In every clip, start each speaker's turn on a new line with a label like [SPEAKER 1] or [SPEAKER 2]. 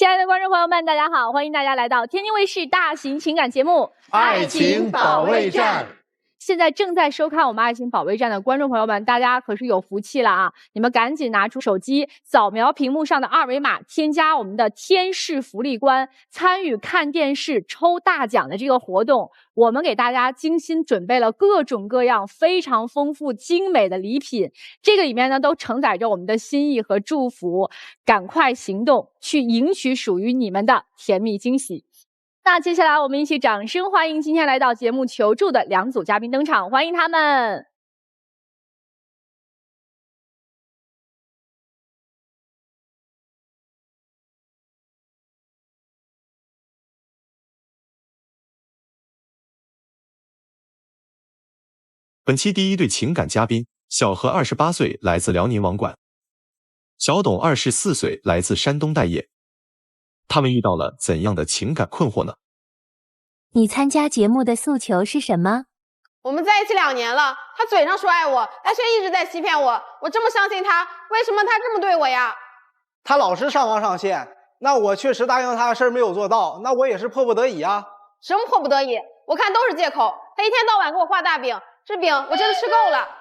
[SPEAKER 1] 亲爱的观众朋友们，大家好，欢迎大家来到天津卫视大型情感节目《
[SPEAKER 2] 爱情保卫战》。
[SPEAKER 1] 现在正在收看我们《爱情保卫战》的观众朋友们，大家可是有福气了啊！你们赶紧拿出手机，扫描屏幕上的二维码，添加我们的天视福利官，参与看电视抽大奖的这个活动。我们给大家精心准备了各种各样非常丰富精美的礼品，这个里面呢都承载着我们的心意和祝福，赶快行动，去赢取属于你们的甜蜜惊喜。那接下来我们一起掌声欢迎今天来到节目求助的两组嘉宾登场，欢迎他们。
[SPEAKER 3] 本期第一对情感嘉宾，小何28岁，来自辽宁网管；小董24岁，来自山东待业。他们遇到了怎样的情感困惑呢？
[SPEAKER 4] 你参加节目的诉求是什么？
[SPEAKER 5] 我们在一起2年了，他嘴上说爱我，但却一直在欺骗我。我这么相信他，为什么他这么对我呀？
[SPEAKER 2] 他老是上纲上线，那我确实答应他的事没有做到，那我也是迫不得已啊。
[SPEAKER 5] 什么迫不得已？我看都是借口。他一天到晚给我画大饼，这饼我真的吃够了。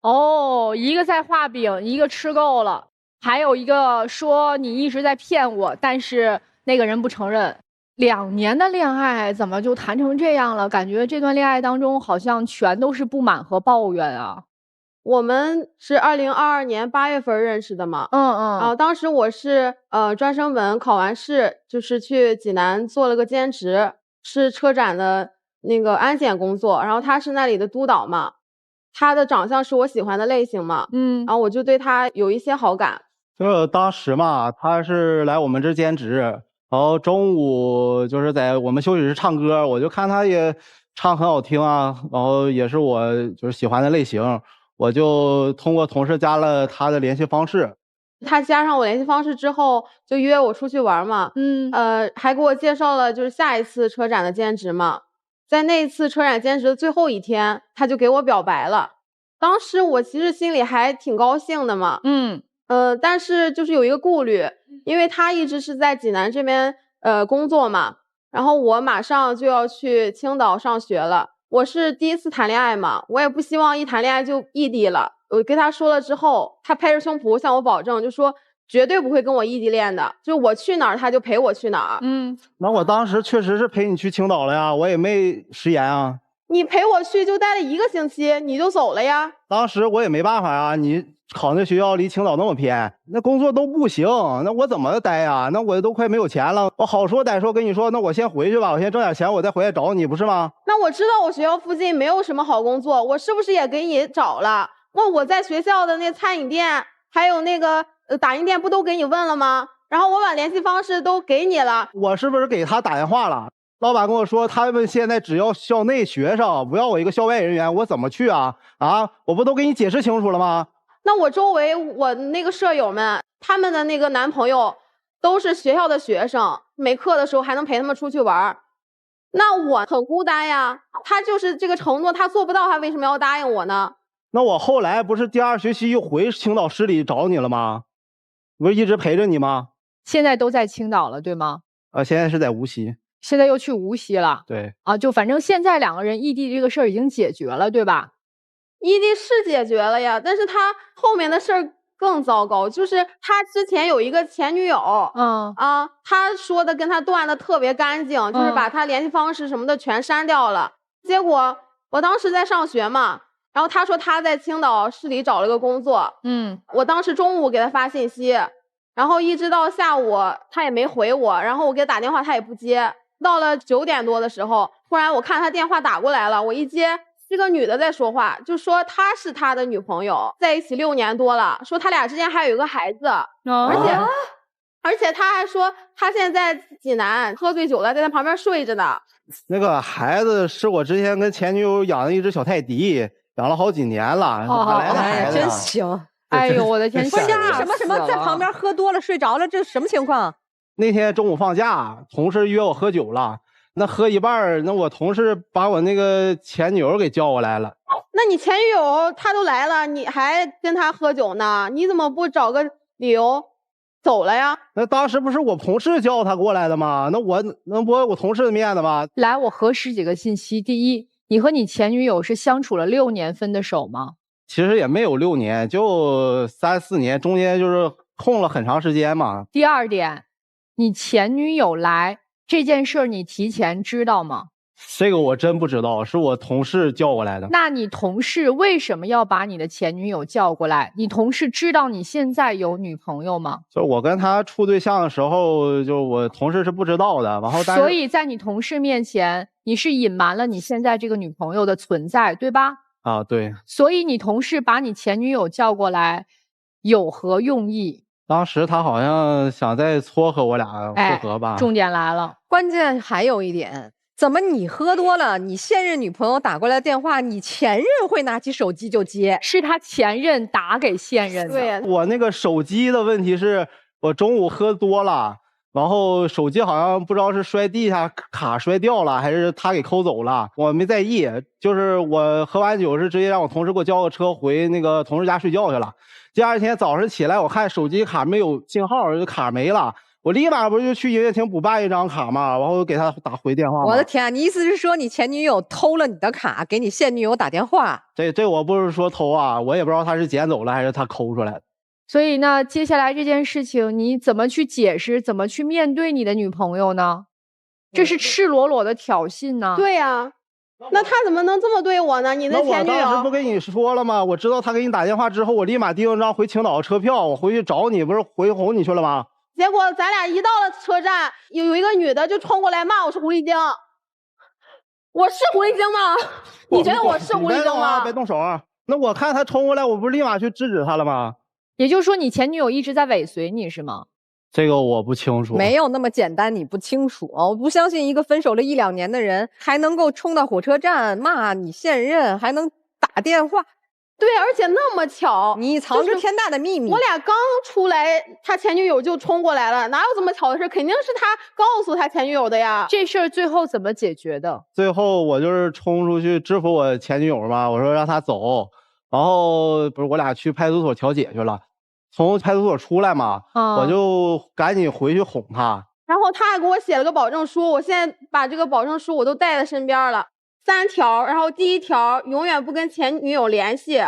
[SPEAKER 1] 哦，一个在画饼，一个吃够了，还有一个说你一直在骗我，但是那个人不承认。2年的恋爱怎么就谈成这样了？感觉这段恋爱当中好像全都是不满和抱怨啊。
[SPEAKER 5] 我们是2022年8月份认识的嘛。当时我是专升本考完试，就是去济南做了个兼职，是车展的那个安检工作，然后他是那里的督导嘛，他的长相是我喜欢的类型嘛，然后我就对他有一些好感。
[SPEAKER 2] 就是当时嘛，他是来我们这兼职，然后中午就是在我们休息室唱歌，我就看他也唱很好听啊，然后也是我就是喜欢的类型，我就通过同事加了他的联系方式。
[SPEAKER 5] 他加上我联系方式之后，就约我出去玩嘛，还给我介绍了就是下一次车展的兼职嘛。在那一次车展兼职的最后一天，他就给我表白了。当时我其实心里还挺高兴的嘛，但是就是有一个顾虑，因为他一直是在济南这边工作嘛，然后我马上就要去青岛上学了。我是第一次谈恋爱嘛，我也不希望一谈恋爱就异地了。我跟他说了之后，他拍着胸脯向我保证，就说绝对不会跟我异地恋的，就我去哪儿他就陪我去哪儿。
[SPEAKER 2] 那我当时确实是陪你去青岛了呀，我也没食言啊。
[SPEAKER 5] 你陪我去就待了1个星期，你就走了呀？
[SPEAKER 2] 当时我也没办法呀，你考那学校离青岛那么偏，那工作都不行，那我怎么待呀？那我都快没有钱了，我好说歹说跟你说，那我先回去吧，我先挣点钱，我再回来找你，不是吗？
[SPEAKER 5] 那我知道我学校附近没有什么好工作，我是不是也给你找了？我在学校的那餐饮店还有那个打印店不都给你问了吗？然后我把联系方式都给你了。
[SPEAKER 2] 我是不是给他打电话了？老板跟我说他们现在只要校内学生，不要我一个校外人员，我怎么去啊？我不都给你解释清楚了吗？
[SPEAKER 5] 那我周围我那个舍友们，他们的那个男朋友都是学校的学生，没课的时候还能陪他们出去玩，那我很孤单呀。他就是这个承诺他做不到，他为什么要答应我呢？
[SPEAKER 2] 那我后来不是第2学期又回青岛市里找你了吗？不是一直陪着你吗？
[SPEAKER 1] 现在都在青岛了，对吗？
[SPEAKER 2] 现在是在无锡。
[SPEAKER 1] 现在又去无锡了。
[SPEAKER 2] 对
[SPEAKER 1] 啊，就反正现在2个人异地这个事儿已经解决了，对吧？
[SPEAKER 5] 异地是解决了呀，但是他后面的事儿更糟糕，就是他之前有一个前女友，他说的跟他断的特别干净，就是把他联系方式什么的全删掉了。结果我当时在上学嘛，然后他说他在青岛市里找了个工作，我当时中午给他发信息，然后一直到下午他也没回我，然后我给他打电话他也不接，到了9点多的时候，突然我看他电话打过来了，我一接是个女的在说话，就说她是他的女朋友，在一起6年多了，说他俩之间还有一个孩子，而且他还说他现在在济南喝醉酒了，在他旁边睡着呢。
[SPEAKER 2] 那个孩子是我之前跟前女友养的一只小泰迪，养了好几年了，哪来的孩子？
[SPEAKER 6] 真行！
[SPEAKER 1] 哎呦，我的天！
[SPEAKER 6] 不是什么在旁边喝多了睡着了，这什么情况？
[SPEAKER 2] 那天中午放假，同事约我喝酒了，那喝一半，那我同事把我那个前女友给叫过来了。
[SPEAKER 5] 那你前女友她都来了，你还跟她喝酒呢？你怎么不找个理由走了呀。
[SPEAKER 2] 那当时不是我同事叫他过来的吗？那我能驳我同事的面子吗？
[SPEAKER 1] 来，我核实几个信息。第一，你和你前女友是相处了6年分的手吗？
[SPEAKER 2] 其实也没有6年，就3、4年，中间就是空了很长时间嘛。
[SPEAKER 1] 第二点，你前女友来这件事儿你提前知道吗？
[SPEAKER 2] 这个我真不知道，是我同事叫过来的。
[SPEAKER 1] 那你同事为什么要把你的前女友叫过来？你同事知道你现在有女朋友吗？
[SPEAKER 2] 就我跟他处对象的时候，就我同事是不知道的。然后但是，
[SPEAKER 1] 所以在你同事面前，你是隐瞒了你现在这个女朋友的存在，对吧？
[SPEAKER 2] 啊，对。
[SPEAKER 1] 所以你同事把你前女友叫过来，有何用意？
[SPEAKER 2] 当时他好像想再撮合我俩复合吧。
[SPEAKER 1] 重点来了，
[SPEAKER 6] 关键还有一点。怎么你喝多了，你现任女朋友打过来电话，你前任会拿起手机就接？
[SPEAKER 1] 是他前任打给现任的。
[SPEAKER 5] 对，
[SPEAKER 2] 我那个手机的问题是我中午喝多了，然后手机好像不知道是摔地下卡摔掉了，还是他给抠走了，我没在意。就是我喝完酒是直接让我同事给我叫个车回那个同事家睡觉去了。第二天早上起来，我看手机卡没有信号，卡没了。我立马不就去营业厅补办一张卡嘛，然后给他打回电话。
[SPEAKER 6] 我的天啊，你意思是说你前女友偷了你的卡，给你现女友打电话？
[SPEAKER 2] 这我不是说偷啊，我也不知道他是捡走了还是他抠出来的。
[SPEAKER 1] 所以呢，接下来这件事情你怎么去解释，怎么去面对你的女朋友呢？这是赤裸裸的挑衅呢。
[SPEAKER 5] 对呀，那他怎么能这么对我呢？你的前女友。
[SPEAKER 2] 我当时不跟你说了吗？我知道他给你打电话之后，我立马订了张回青岛的车票，我回去找你，不是回哄你去了吗？
[SPEAKER 5] 结果咱俩一到了车站，有一个女的就冲过来骂我是狐狸精。我是狐狸精吗？你觉得我是狐狸精吗？
[SPEAKER 2] 别动手啊！那我看他冲过来，我不是立马去制止他了吗？
[SPEAKER 1] 也就是说，你前女友一直在尾随你是吗？
[SPEAKER 2] 这个我不清楚。
[SPEAKER 6] 没有那么简单，你不清楚。我不相信一个分手了1、2年的人还能够冲到火车站骂你现任，还能打电话。
[SPEAKER 5] 对，而且那么巧，
[SPEAKER 6] 你藏着天大的秘密。
[SPEAKER 5] 我俩刚出来，他前女友就冲过来了，哪有这么巧的事？肯定是他告诉他前女友的呀。
[SPEAKER 1] 这事儿最后怎么解决的？
[SPEAKER 2] 最后我就是冲出去制服我前女友嘛，我说让他走，然后不是我俩去派出所调解去了，从派出所出来嘛，我就赶紧回去哄他。
[SPEAKER 5] 然后他还给我写了个保证书，我现在把这个保证书我都带在身边了。3条，然后第1条永远不跟前女友联系，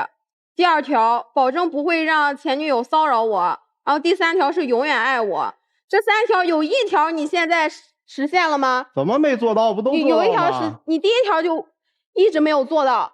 [SPEAKER 5] 第2条保证不会让前女友骚扰我，然后第3条是永远爱我。这3条有1条你现在实现了吗？
[SPEAKER 2] 怎么没做到？不都做到吗？
[SPEAKER 5] 有1条是你第1条就一直没有做到。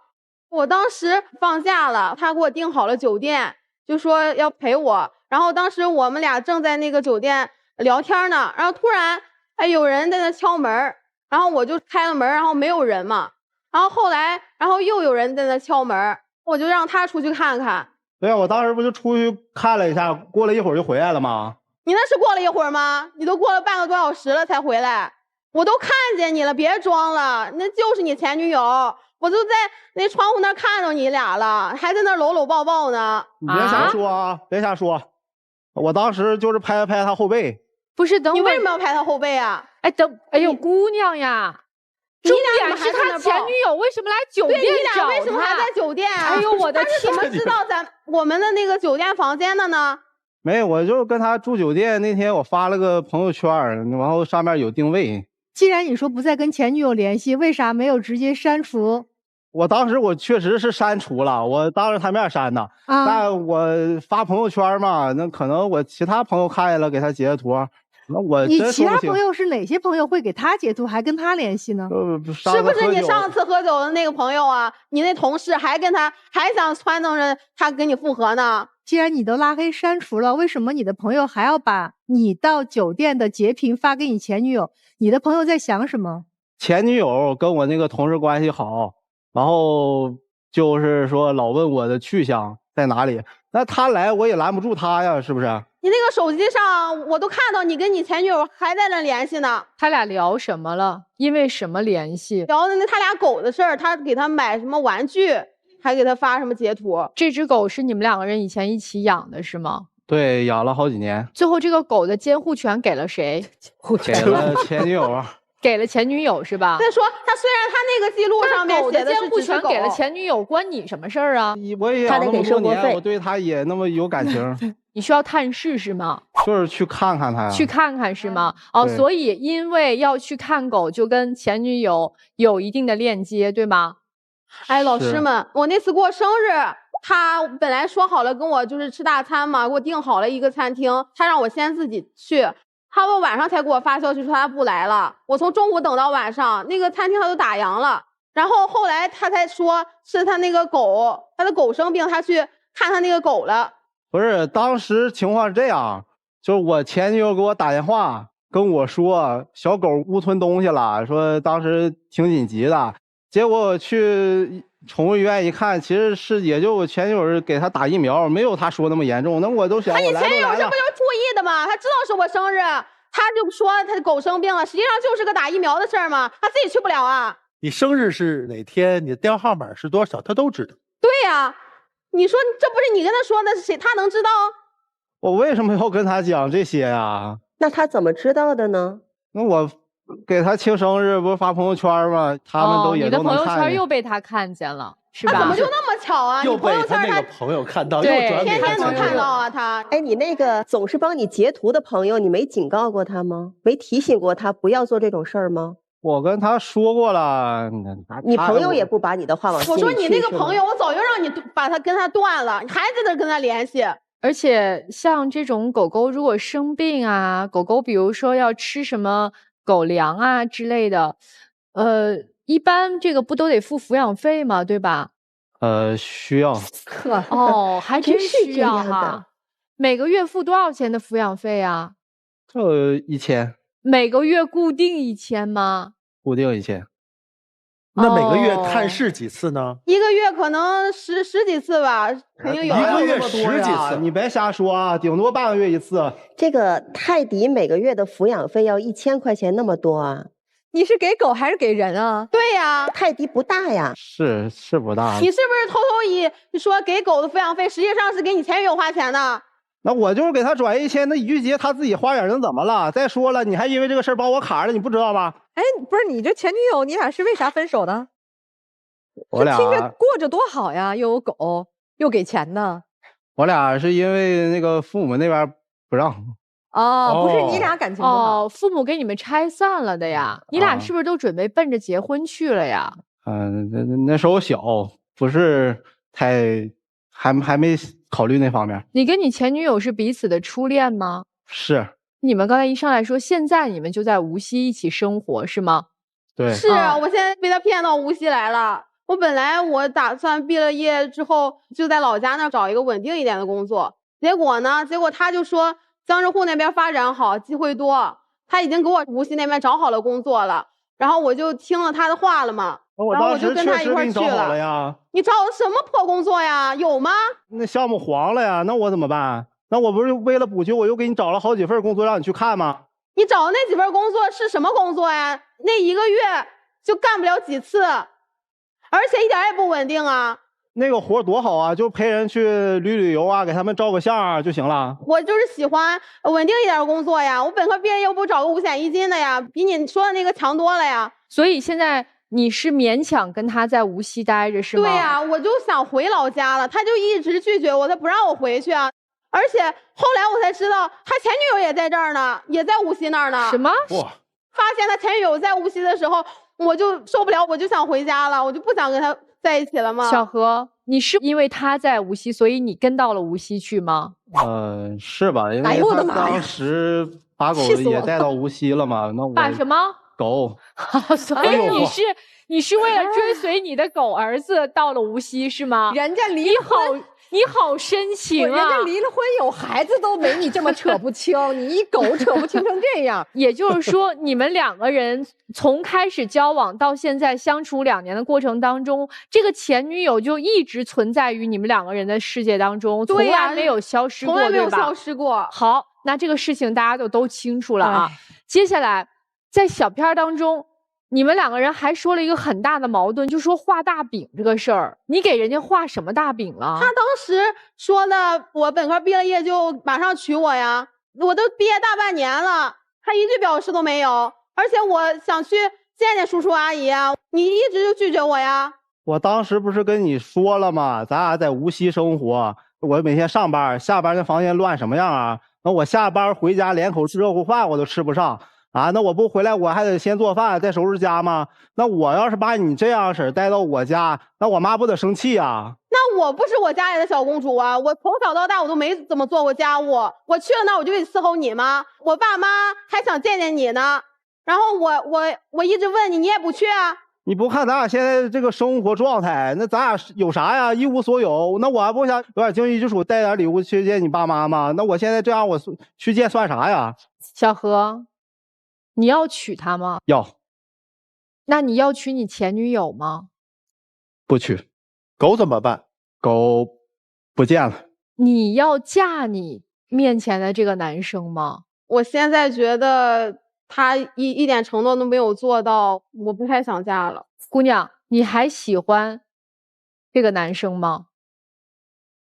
[SPEAKER 5] 我当时放假了，他给我订好了酒店，就说要陪我，然后当时我们俩正在那个酒店聊天呢，然后突然有人在那敲门，然后我就开了门，然后没有人嘛，然后后来又有人在那敲门，我就让他出去看看。
[SPEAKER 2] 对呀，我当时不就出去看了一下，过了一会儿就回来了吗？
[SPEAKER 5] 你那是过了一会儿吗？你都过了半个多小时了才回来，我都看见你了，别装了，那就是你前女友，我都在那窗户那看着你俩了，还在那搂搂抱抱呢。
[SPEAKER 2] 你别瞎说啊，别瞎说，我当时就是拍了拍他后背。
[SPEAKER 1] 不是，等会
[SPEAKER 5] 你为什么要拍他后背啊？
[SPEAKER 1] 哎呦，姑娘呀，重点是他前女友为什么来酒店找他？
[SPEAKER 5] 为什么还在酒店？
[SPEAKER 1] 哎呦，我的天！
[SPEAKER 5] 他是怎么知道我们的那个酒店房间的呢？
[SPEAKER 2] 没，我就跟他住酒店那天，我发了个朋友圈，然后上面有定位。
[SPEAKER 7] 既然你说不再跟前女友联系，为啥没有直接删除？
[SPEAKER 2] 我当时我确实是删除了，我当着他面删的，但我发朋友圈嘛，那可能我其他朋友看见了，给他截的图。那我
[SPEAKER 7] 你其他朋友是哪些朋友会给他截图，还跟他联系呢？
[SPEAKER 5] 是不是你上次喝酒的那个朋友啊？你那同事还想撺掇着他跟你复合呢？
[SPEAKER 7] 既然你都拉黑删除了，为什么你的朋友还要把你到酒店的截屏发给你前女友？你的朋友在想什么？
[SPEAKER 2] 前女友跟我那个同事关系好，然后就是说老问我的去向在哪里，那他来我也拦不住他呀，是不是？
[SPEAKER 5] 你那个手机上我都看到你跟你前女友还在那联系呢。
[SPEAKER 1] 他俩聊什么了？因为什么联系？
[SPEAKER 5] 聊的那他俩狗的事儿，他给他买什么玩具，还给他发什么截图。
[SPEAKER 1] 这只狗是你们2个人以前一起养的是吗？
[SPEAKER 2] 对，养了好几年。
[SPEAKER 1] 最后这个狗的监护权给了谁？
[SPEAKER 2] 给了前女友啊。
[SPEAKER 1] 给了前女友是吧？
[SPEAKER 5] 他说他虽然他那个记录上面写的是
[SPEAKER 1] 监护权给了前女友，关你什么事儿啊？
[SPEAKER 2] 我也养那么多年，我对他也那么有感情。
[SPEAKER 1] 你需要探视是吗？
[SPEAKER 2] 就是去看看他呀。
[SPEAKER 1] 去看看是吗？哦，所以因为要去看狗，就跟前女友有一定的链接，对吗？
[SPEAKER 5] 哎，老师们，我那次过生日，他本来说好了跟我就是吃大餐嘛，给我订好了一个餐厅，他让我先自己去。他到晚上才给我发消息说他不来了，我从中午等到晚上，那个餐厅他都打烊了。然后后来他才说是他那个狗，他的狗生病，他去看他那个狗了。
[SPEAKER 2] 不是，当时情况是这样，就是我前女友给我打电话跟我说小狗误吞东西了，说当时挺紧急的。结果我去宠物医院一看，其实是也就我前女友是给他打疫苗，没有他说那么严重。那我都想，
[SPEAKER 5] 你前女友这不就故意的吗？他知道是我生日，他就说他的狗生病了，实际上就是个打疫苗的事儿嘛，他自己去不了啊。
[SPEAKER 8] 你生日是哪天？你的电话号码是多少？他都知道。
[SPEAKER 5] 对呀，你说这不是你跟他说的，是谁？他能知道？
[SPEAKER 2] 我为什么要跟他讲这些呀？
[SPEAKER 9] 那他怎么知道的呢？
[SPEAKER 2] 那我给他庆生日不是发朋友圈吗？他们都也都能看见。
[SPEAKER 1] 你的朋友圈又被他看见了，是吧？
[SPEAKER 5] 怎么就那么巧啊？
[SPEAKER 8] 又被他那个朋友看到，又转给
[SPEAKER 5] 天天能看到啊他。
[SPEAKER 9] 哎，你那个总是帮你截图的朋友，你没警告过他吗？没提醒过他不要做这种事儿吗？
[SPEAKER 2] 我跟他说过了。
[SPEAKER 9] 你朋友也不把你的话往心里去。
[SPEAKER 5] 我说你那个朋友，我早就让你把他跟他断了，你还在这跟他联系。
[SPEAKER 1] 而且像这种狗狗如果生病啊，狗狗比如说要吃什么狗粮啊之类的，一般这个不都得付抚养费吗？对吧？
[SPEAKER 2] 需要。
[SPEAKER 1] 哦，还真需要哈。每个月付多少钱的抚养费啊？
[SPEAKER 2] 就1000。
[SPEAKER 1] 每个月固定1000吗？
[SPEAKER 2] 固定1000。
[SPEAKER 8] 那每个月探视几次呢？
[SPEAKER 5] 一个月可能十几次吧，肯定有。
[SPEAKER 8] 一个月10几次，
[SPEAKER 2] 你别瞎说啊，顶多半个月一次。
[SPEAKER 9] 这个泰迪每个月的抚养费要1000块钱那么多啊？
[SPEAKER 6] 你是给狗还是给人啊？
[SPEAKER 5] 对呀，
[SPEAKER 9] 泰迪不大呀。
[SPEAKER 2] 是不大。
[SPEAKER 5] 你是不是偷偷说给狗的抚养费，实际上是给你前女友花钱的？
[SPEAKER 2] 那我就是给他转1000，那雨杰他自己花眼能怎么了？再说了，你还因为这个事儿把我卡了，你不知道吗？
[SPEAKER 6] 哎，不是你这前女友，你俩是为啥分手的？
[SPEAKER 2] 我俩
[SPEAKER 6] 听着过着多好呀，又有狗，又给钱的。
[SPEAKER 2] 我俩是因为那个父母那边不让。
[SPEAKER 6] 哦，不是你俩感情不好，
[SPEAKER 1] 父母给你们拆散了的呀？你俩是不是都准备奔着结婚去了呀？
[SPEAKER 2] 那时候小，不是太还没考虑那方面。
[SPEAKER 1] 你跟你前女友是彼此的初恋吗？
[SPEAKER 2] 是。
[SPEAKER 1] 你们刚才一上来说，现在你们就在无锡一起生活是吗？
[SPEAKER 2] 对。
[SPEAKER 5] 是啊，我现在被他骗到无锡来了。我本来打算毕了业之后就在老家那找一个稳定一点的工作，结果他就说江浙沪那边发展好，机会多，他已经给我无锡那边找好了工作了，然后我就听了他的话了嘛，然后我就跟他一块去了
[SPEAKER 2] 呀。
[SPEAKER 5] 你找什么破工作呀？有吗？
[SPEAKER 2] 那项目黄了呀，那我怎么办？那我不是为了补救，我又给你找了好几份工作让你去看吗？
[SPEAKER 5] 你找的那几份工作是什么工作呀？那一个月就干不了几次，而且一点也不稳定啊。
[SPEAKER 2] 那个活多好啊，就陪人去旅游啊，给他们照个相就行了。
[SPEAKER 5] 我就是喜欢稳定一点的工作呀。我本科毕业又不找个5险1金的呀，比你说的那个强多了呀。
[SPEAKER 1] 所以现在你是勉强跟他在无锡待着是吗？
[SPEAKER 5] 对呀，我就想回老家了，他就一直拒绝我，他不让我回去啊。而且后来我才知道，他前女友也在这儿呢，也在无锡那儿呢。
[SPEAKER 1] 什么？
[SPEAKER 2] 哇！
[SPEAKER 5] 发现他前女友在无锡的时候，我就受不了，我就想回家了，我就不想跟他在一起了吗？
[SPEAKER 1] 小何，你是因为他在无锡，所以你跟到了无锡去吗？
[SPEAKER 2] 是吧？因为他当时把狗也带到无锡了嘛。那我
[SPEAKER 1] 把什么
[SPEAKER 2] 狗？
[SPEAKER 1] 所以你是为了追随你的狗儿子到了无锡是吗？
[SPEAKER 6] 人家离婚。
[SPEAKER 1] 你好深情啊！
[SPEAKER 6] 人家离了婚有孩子都没你这么扯不清，你一狗扯不清成这样。
[SPEAKER 1] 也就是说，你们两个人从开始交往到现在相处2年的过程当中，这个前女友就一直存在于你们两个人的世界当中，从来没有消失过，
[SPEAKER 5] 从来没有消失过。
[SPEAKER 1] 好，那这个事情大家就都清楚了啊。接下来在小片当中，你们两个人还说了一个很大的矛盾，就说画大饼这个事儿，你给人家画什么大饼了？
[SPEAKER 5] 他当时说的，我本科毕了业就马上娶我呀，我都毕业大半年了，他一句表示都没有。而且我想去见见叔叔阿姨啊，你一直就拒绝我呀。
[SPEAKER 2] 我当时不是跟你说了吗？咱俩在无锡生活，我每天上班，下班那房间乱什么样啊？那我下班回家连口热乎饭我都吃不上啊！那我不回来，我还得先做饭，再收拾家吗？那我要是把你这样式带到我家，那我妈不得生气啊？
[SPEAKER 5] 那我不是我家里的小公主啊！我从小到大我都没怎么做过家务，我去了那我就得伺候你吗？我爸妈还想见见你呢，然后我一直问你，你也不去啊？
[SPEAKER 2] 你不看咱俩现在这个生活状态，那咱俩有啥呀？一无所有。那我还不想有点经济基础，带点礼物去见你爸妈吗？那我现在这样，我去见算啥呀？
[SPEAKER 1] 小何，你要娶她吗？
[SPEAKER 2] 要。
[SPEAKER 1] 那你要娶你前女友吗？
[SPEAKER 2] 不娶。
[SPEAKER 8] 狗怎么办？
[SPEAKER 2] 狗不见了。
[SPEAKER 1] 你要嫁你面前的这个男生吗？
[SPEAKER 5] 我现在觉得他一点承诺都没有做到，我不太想嫁了。
[SPEAKER 1] 姑娘，你还喜欢这个男生吗？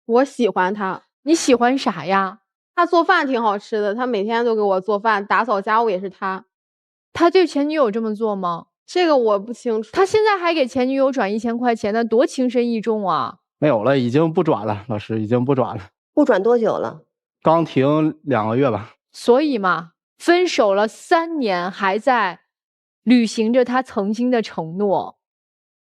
[SPEAKER 5] 我喜欢他。
[SPEAKER 1] 你喜欢啥呀？
[SPEAKER 5] 他做饭挺好吃的，他每天都给我做饭，打扫家务也是他。
[SPEAKER 1] 他对前女友这么做吗？
[SPEAKER 5] 这个我不清楚。
[SPEAKER 1] 他现在还给前女友转1000块钱，那多情深意重啊！
[SPEAKER 2] 没有了，已经不转了，老师已经不转了。
[SPEAKER 9] 不转多久了？
[SPEAKER 2] 刚停2个月吧。
[SPEAKER 1] 所以嘛，分手了3年，还在履行着他曾经的承诺，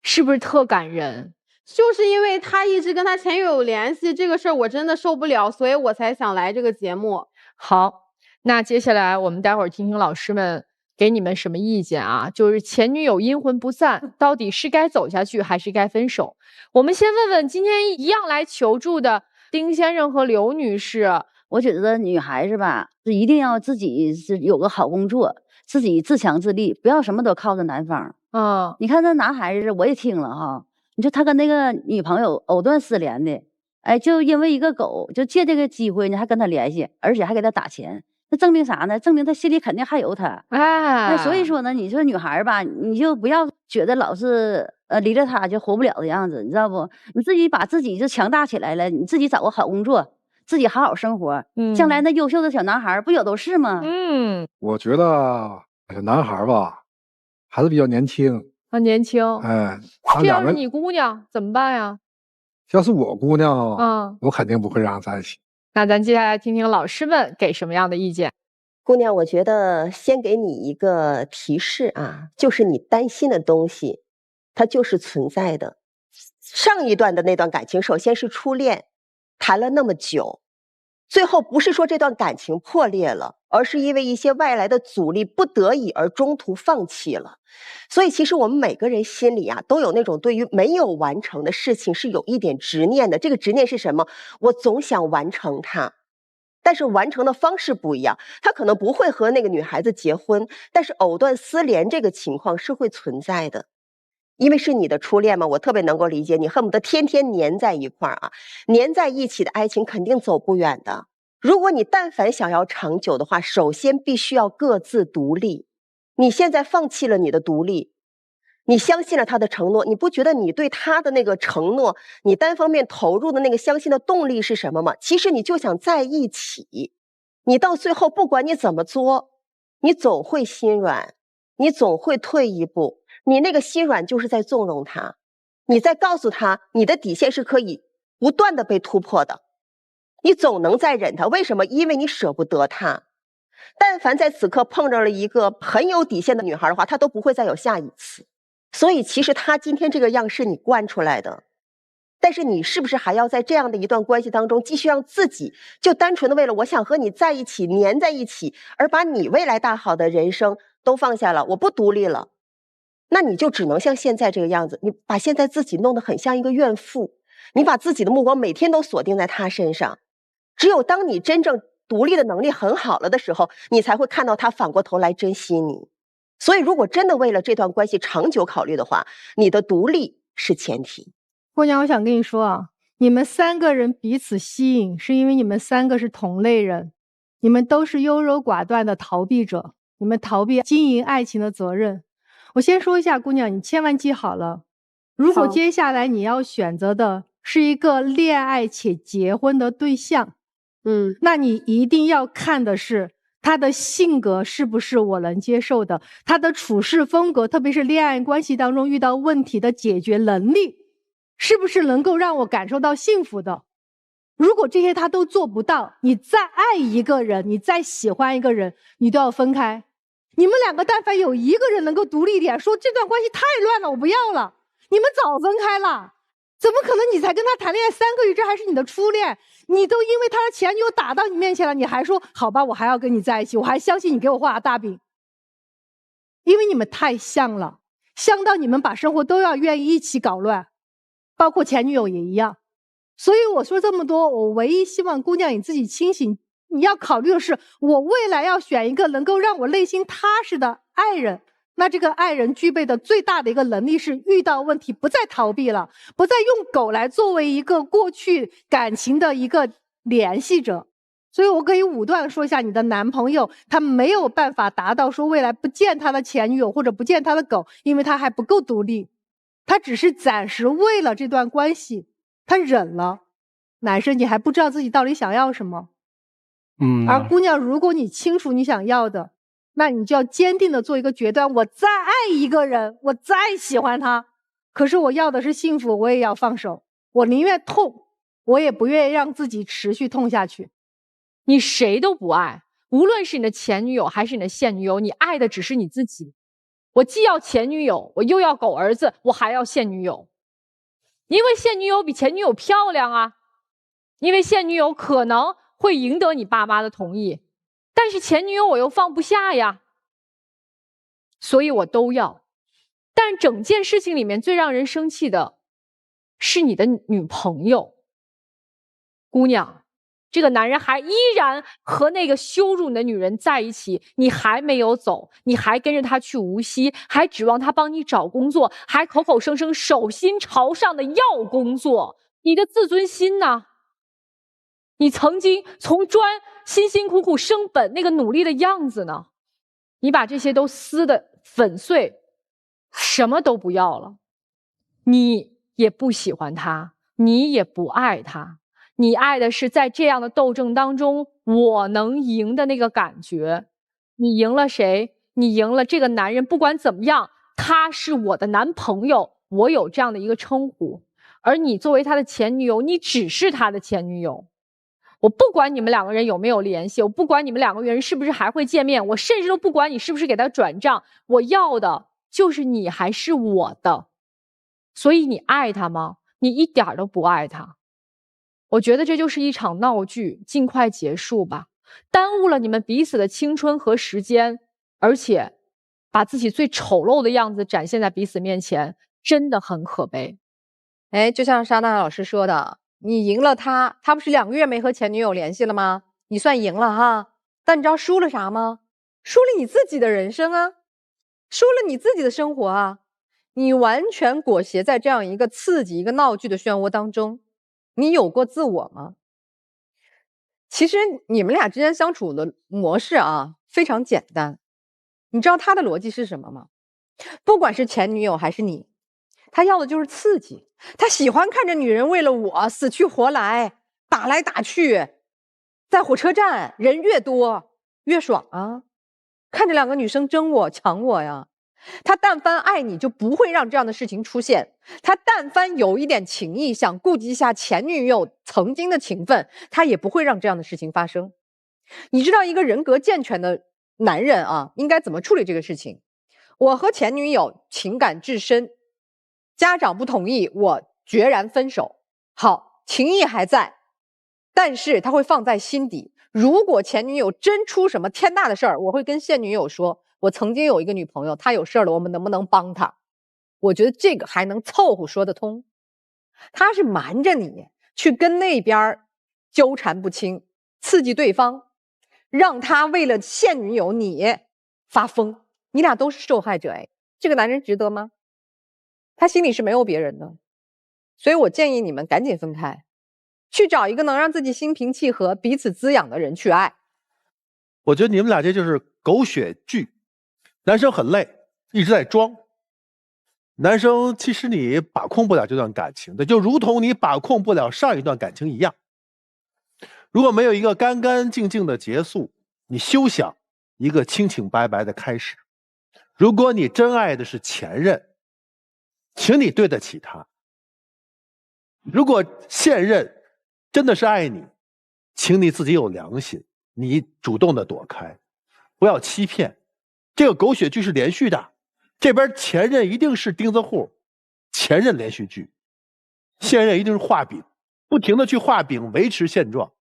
[SPEAKER 1] 是不是特感人？
[SPEAKER 5] 就是因为他一直跟他前女友有联系，这个事儿我真的受不了，所以我才想来这个节目。
[SPEAKER 1] 好，那接下来我们待会儿听听老师们给你们什么意见啊？就是前女友阴魂不散，到底是该走下去还是该分手？我们先问问今天一样来求助的丁先生和刘女士。
[SPEAKER 10] 我觉得女孩子吧，是一定要自己是有个好工作，自己自强自立，不要什么都靠着男方。你看那男孩子，我也听了哈，你说他跟那个女朋友藕断丝连的，哎，就因为一个狗，就借这个机会呢，还跟他联系，而且还给他打钱，那证明啥呢？证明他心里肯定还有他。那所以说呢，你说女孩吧，你就不要觉得老是离着他就活不了的样子，你知道不？你自己把自己就强大起来了，你自己找个好工作，自己好好生活，将来那优秀的小男孩不有都是吗？
[SPEAKER 11] 我觉得小男孩吧，还是比较年轻。
[SPEAKER 1] 年轻。
[SPEAKER 11] 哎，
[SPEAKER 1] 这要是你姑娘怎么办呀？
[SPEAKER 11] 要是我姑娘，我肯定不会让她在一起。
[SPEAKER 1] 那咱接下来听听老师们给什么样的意见。
[SPEAKER 9] 姑娘，我觉得先给你一个提示啊，就是你担心的东西，它就是存在的。上一段的那段感情，首先是初恋，谈了那么久，最后不是说这段感情破裂了，而是因为一些外来的阻力，不得已而中途放弃了。所以其实我们每个人心里啊，都有那种对于没有完成的事情是有一点执念的。这个执念是什么？我总想完成它，但是完成的方式不一样。他可能不会和那个女孩子结婚，但是藕断丝连这个情况是会存在的。因为是你的初恋嘛，我特别能够理解，你恨不得天天黏在一块儿啊，黏在一起的爱情肯定走不远的。如果你但凡想要长久的话，首先必须要各自独立。你现在放弃了你的独立，你相信了他的承诺，你不觉得你对他的那个承诺，你单方面投入的那个相信的动力是什么吗？其实你就想在一起，你到最后不管你怎么作，你总会心软，你总会退一步，你那个心软就是在纵容他，你在告诉他你的底线是可以不断的被突破的，你总能再忍他。为什么？因为你舍不得他。但凡在此刻碰着了一个很有底线的女孩的话，她都不会再有下一次。所以其实她今天这个样是你惯出来的，但是你是不是还要在这样的一段关系当中继续让自己就单纯的为了我想和你在一起黏在一起，而把你未来大好的人生都放下了，我不独立了，那你就只能像现在这个样子，你把现在自己弄得很像一个怨妇，你把自己的目光每天都锁定在他身上。只有当你真正独立的能力很好了的时候，你才会看到他反过头来珍惜你。所以如果真的为了这段关系长久考虑的话，你的独立是前提。
[SPEAKER 7] 姑娘，我想跟你说啊，你们3个人彼此吸引，是因为你们3个是同类人，你们都是优柔寡断的逃避者，你们逃避经营爱情的责任。我先说一下，姑娘，你千万记好了，如果接下来你要选择的是一个恋爱且结婚的对象，那你一定要看的是他的性格是不是我能接受的，他的处事风格，特别是恋爱关系当中遇到问题的解决能力，是不是能够让我感受到幸福的。如果这些他都做不到，你再爱一个人，你再喜欢一个人，你都要分开。你们两个但凡有一个人能够独立一点，说这段关系太乱了，我不要了，你们早分开了。怎么可能你才跟他谈恋爱3个月，这还是你的初恋，你都因为他的前女友打到你面前了，你还说好吧，我还要跟你在一起，我还相信你给我画大饼。因为你们太像了，像到你们把生活都要愿意一起搞乱，包括前女友也一样。所以我说这么多，我唯一希望姑娘你自己清醒，你要考虑的是，我未来要选一个能够让我内心踏实的爱人。那这个爱人具备的最大的一个能力是遇到问题不再逃避了，不再用狗来作为一个过去感情的一个联系者。所以我可以武断说一下，你的男朋友他没有办法达到说未来不见他的前女友或者不见他的狗，因为他还不够独立，他只是暂时为了这段关系他忍了。男生你还不知道自己到底想要什么，而姑娘如果你清楚你想要的，那你就要坚定的做一个决断，我再爱一个人，我再喜欢他，可是我要的是幸福，我也要放手，我宁愿痛，我也不愿意让自己持续痛下去。
[SPEAKER 1] 你谁都不爱，无论是你的前女友还是你的现女友，你爱的只是你自己。我既要前女友，我又要狗儿子，我还要现女友。因为现女友比前女友漂亮啊，因为现女友可能会赢得你爸妈的同意，但是前女友我又放不下呀，所以我都要。但整件事情里面最让人生气的是你的女朋友。姑娘，这个男人还依然和那个羞辱你的女人在一起，你还没有走，你还跟着他去无锡，还指望他帮你找工作，还口口声声手心朝上的要工作，你的自尊心呢？你曾经从专辛辛苦苦升本那个努力的样子呢？你把这些都撕得粉碎，什么都不要了。你也不喜欢他，你也不爱他，你爱的是在这样的斗争当中我能赢的那个感觉。你赢了谁？你赢了这个男人，不管怎么样，他是我的男朋友，我有这样的一个称呼。而你作为他的前女友，你只是他的前女友。我不管你们两个人有没有联系，我不管你们两个人是不是还会见面，我甚至都不管你是不是给他转账，我要的就是你还是我的。所以你爱他吗？你一点都不爱他。我觉得这就是一场闹剧，尽快结束吧，耽误了你们彼此的青春和时间，而且把自己最丑陋的样子展现在彼此面前，真的很可悲。
[SPEAKER 6] 哎，就像莎娜老师说的，你赢了他，他不是2个月没和前女友联系了吗？你算赢了哈，但你知道输了啥吗？输了你自己的人生啊，输了你自己的生活啊。你完全裹挟在这样一个刺激、一个闹剧的漩涡当中，你有过自我吗？其实你们俩之间相处的模式啊，非常简单。你知道他的逻辑是什么吗？不管是前女友还是你，他要的就是刺激，他喜欢看着女人为了我死去活来，打来打去，在火车站人越多越爽啊，看着2个女生争我抢我呀。他但凡爱你就不会让这样的事情出现，他但凡有一点情谊，想顾及一下前女友曾经的情分，他也不会让这样的事情发生。你知道一个人格健全的男人啊，应该怎么处理这个事情？我和前女友情感至深，家长不同意，我决然分手。好，情谊还在，但是他会放在心底。如果前女友真出什么天大的事儿，我会跟现女友说，我曾经有一个女朋友，她有事儿了，我们能不能帮她？我觉得这个还能凑合说得通。他是瞒着你去跟那边纠缠不清，刺激对方，让他为了现女友你发疯，你俩都是受害者。哎，这个男人值得吗？他心里是没有别人的。所以我建议你们赶紧分开，去找一个能让自己心平气和、彼此滋养的人去爱。
[SPEAKER 8] 我觉得你们俩这就是狗血剧。男生很累，一直在装。男生其实你把控不了这段感情的，就如同你把控不了上一段感情一样。如果没有一个干干净净的结束，你休想一个清清白白的开始。如果你真爱的是前任，请你对得起他。如果现任真的是爱你，请你自己有良心，你主动的躲开，不要欺骗。这个狗血剧是连续的，这边前任一定是钉子户，前任连续剧，现任一定是画饼，不停的去画饼维持现状。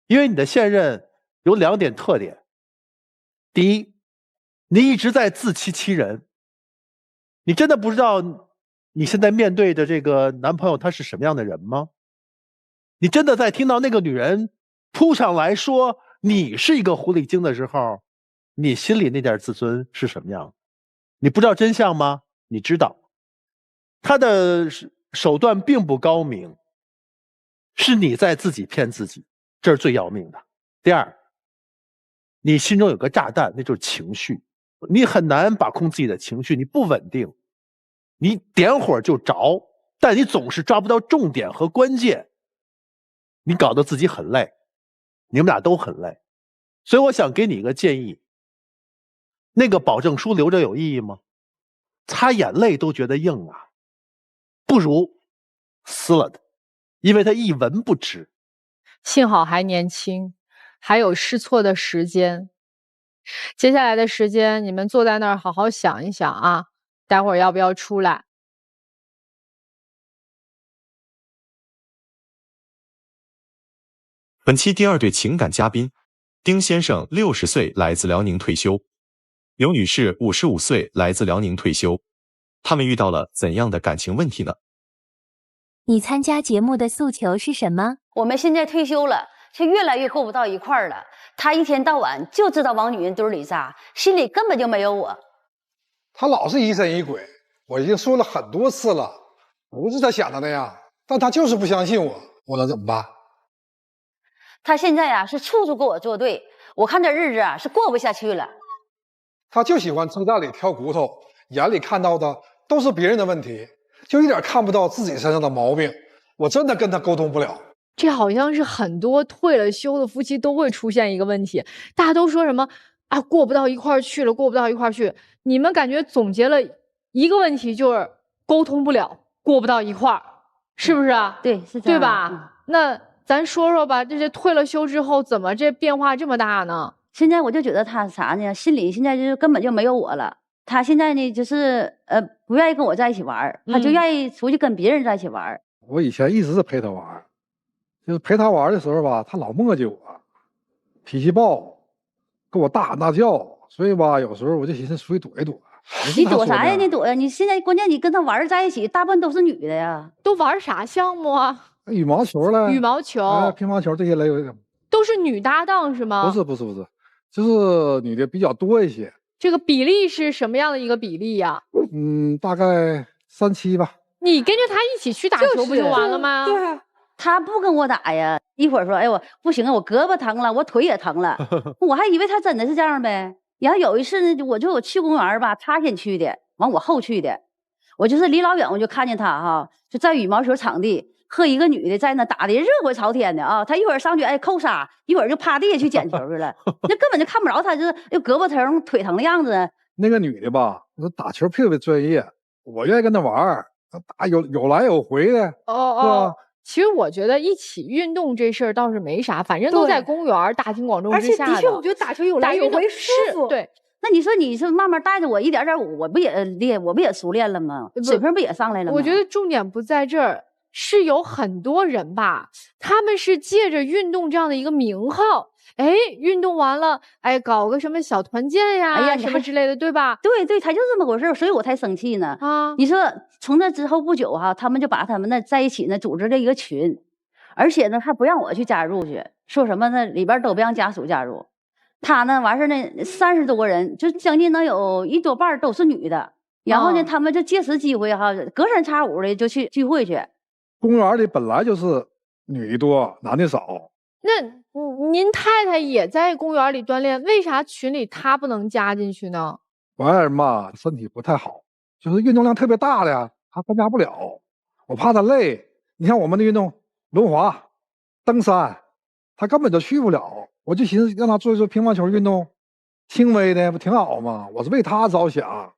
[SPEAKER 8] 因为你的现任有2点特点：第一，你一直在自欺欺人，你真的不知道你现在面对的这个男朋友他是什么样的人吗？你真的在听到那个女人扑上来说你是一个狐狸精的时候，你心里那点自尊是什么样？你不知道真相吗？你知道，他的手段并不高明，是你在自己骗自己，这是最要命的。第二，你心中有个炸弹，那就是情绪，你很难把控自己的情绪，你不稳定，你点火就着，但你总是抓不到重点和关键，你搞得自己很累，你们俩都很累。所以我想给你一个建议，那个保证书留着有意义吗？擦眼泪都觉得硬啊，不如撕了它，因为它一文不值。
[SPEAKER 1] 幸好还年轻，还有试错的时间。接下来的时间，你们坐在那儿好好想一想啊，待会儿要不要出来？
[SPEAKER 3] 本期第2对情感嘉宾，丁先生60岁，来自辽宁退休；刘女士55岁，来自辽宁退休。他们遇到了怎样的感情问题呢？
[SPEAKER 4] 你参加节目的诉求是什么？
[SPEAKER 10] 我们现在退休了，却越来越过不到一块儿了。他一天到晚就知道往女人堆里扎，心里根本就没有我。
[SPEAKER 11] 他老是疑神疑鬼，我已经说了很多次了，不是他想的那样，但他就是不相信我，我能怎么办？
[SPEAKER 10] 他现在啊是处处跟我作对，我看这日子啊是过不下去了。
[SPEAKER 11] 他就喜欢鸡蛋里挑骨头，眼里看到的都是别人的问题，就一点看不到自己身上的毛病。我真的跟他沟通不了。
[SPEAKER 1] 这好像是很多退了休的夫妻都会出现一个问题，大家都说什么啊，过不到一块儿去了，过不到一块儿去。你们感觉总结了一个问题，就是沟通不了，过不到一块儿，是不是啊？
[SPEAKER 10] 对，是这样，
[SPEAKER 1] 对吧？那咱说说吧，这些退了休之后，怎么这变化这么大呢？
[SPEAKER 10] 现在我就觉得他啥呢？心里现在就根本就没有我了。他现在呢，就是不愿意跟我在一起玩，他就愿意出去跟别人在一起玩。
[SPEAKER 11] 我以前一直是陪他玩，就是陪他玩的时候吧，他老磨叽我，脾气暴，跟我大喊大叫，所以吧，有时候我就寻思出去躲一躲。
[SPEAKER 10] 你躲啥呀？你躲呀！你现在关键你跟他玩在一起，大部分都是女的呀。
[SPEAKER 1] 都玩啥项目啊？
[SPEAKER 11] 羽毛球了，
[SPEAKER 1] 羽毛球、
[SPEAKER 11] 乒乓球这些类
[SPEAKER 1] 都是女搭档是吗？
[SPEAKER 11] 不是，就是女的比较多一些。
[SPEAKER 1] 这个比例是什么样的一个比例呀？
[SPEAKER 11] 大概3-7吧。
[SPEAKER 1] 你跟着他一起去打球不就完了吗？
[SPEAKER 10] 对啊，他不跟我打呀。一会儿说，哎我不行啊，我胳膊疼了，我腿也疼了，我还以为他真的是这样呗。然后有一次呢，我去公园吧，他先去的，完我后去的。我就是离老远我就看见他哈，就在羽毛球场地和一个女的在那打的热火朝天的啊。他一会儿上去扣杀，一会儿就趴地下去捡球去了，那根本就看不着他，就是又胳膊疼腿疼的样子。
[SPEAKER 11] 那个女的吧，打球特别专业，我愿意跟她玩，打有来有回的。
[SPEAKER 1] 哦。其实我觉得一起运动这事儿倒是没啥，反正都在公园大庭广众之下的。
[SPEAKER 6] 而且的确，我觉得打球有来有回舒服。
[SPEAKER 1] 对，
[SPEAKER 10] 那你说你是慢慢带着我一点点，我不也练，我不也熟练了吗？水平不也上来了吗？
[SPEAKER 1] 我觉得重点不在这儿，是有很多人吧，他们是借着运动这样的一个名号，哎，运动完了，哎，搞个什么小团建呀，哎呀，什么之类的，对吧？
[SPEAKER 10] 对，他就这么回事，所以我才生气呢。啊，你说从那之后不久哈，他们就把他们那在一起呢组织了一个群，而且呢，他不让我去加入去，说什么呢？里边都不让家属加入。他呢完事呢，30多个人，就将近能有1多半都是女的。然后呢，他们就借此机会哈，隔三差五的就去聚会去。
[SPEAKER 11] 公园里本来就是女的多，男的少。
[SPEAKER 1] 那您太太也在公园里锻炼，为啥群里她不能加进去呢？
[SPEAKER 11] 我爱人吧，身体不太好，就是运动量特别大的，她参加不了。我怕她累。你像我们的运动，轮滑、登山，她根本就去不了。我就寻思让他做一做乒乓球运动，轻微的不挺好吗？我是为他着想。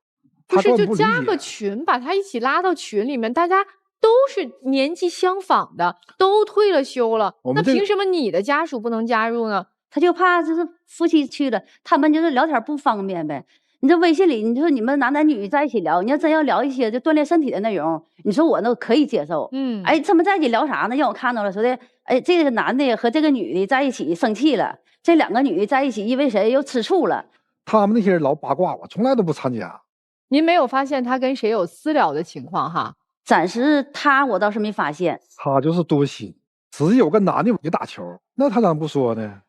[SPEAKER 1] 不是，就加个群，把他一起拉到群里面，大家都是年纪相仿的，都退了休了，那凭什么你的家属不能加入呢？
[SPEAKER 10] 他就怕就是夫妻去了，他们就是聊天不方便呗。你这微信里，你说你们男女在一起聊，你要真要聊一些就锻炼身体的内容，你说我那可以接受。哎，他们在一起聊啥呢？让我看到了，说的，哎，这个男的和这个女的在一起生气了，这两个女的在一起因为谁又吃醋了。
[SPEAKER 11] 他们那些人老八卦，我从来都不参加。
[SPEAKER 1] 您没有发现他跟谁有私聊的情况哈？
[SPEAKER 10] 暂时我倒是没发现。
[SPEAKER 11] 他就是多心，只有个男的也打球，那他咋不说呢？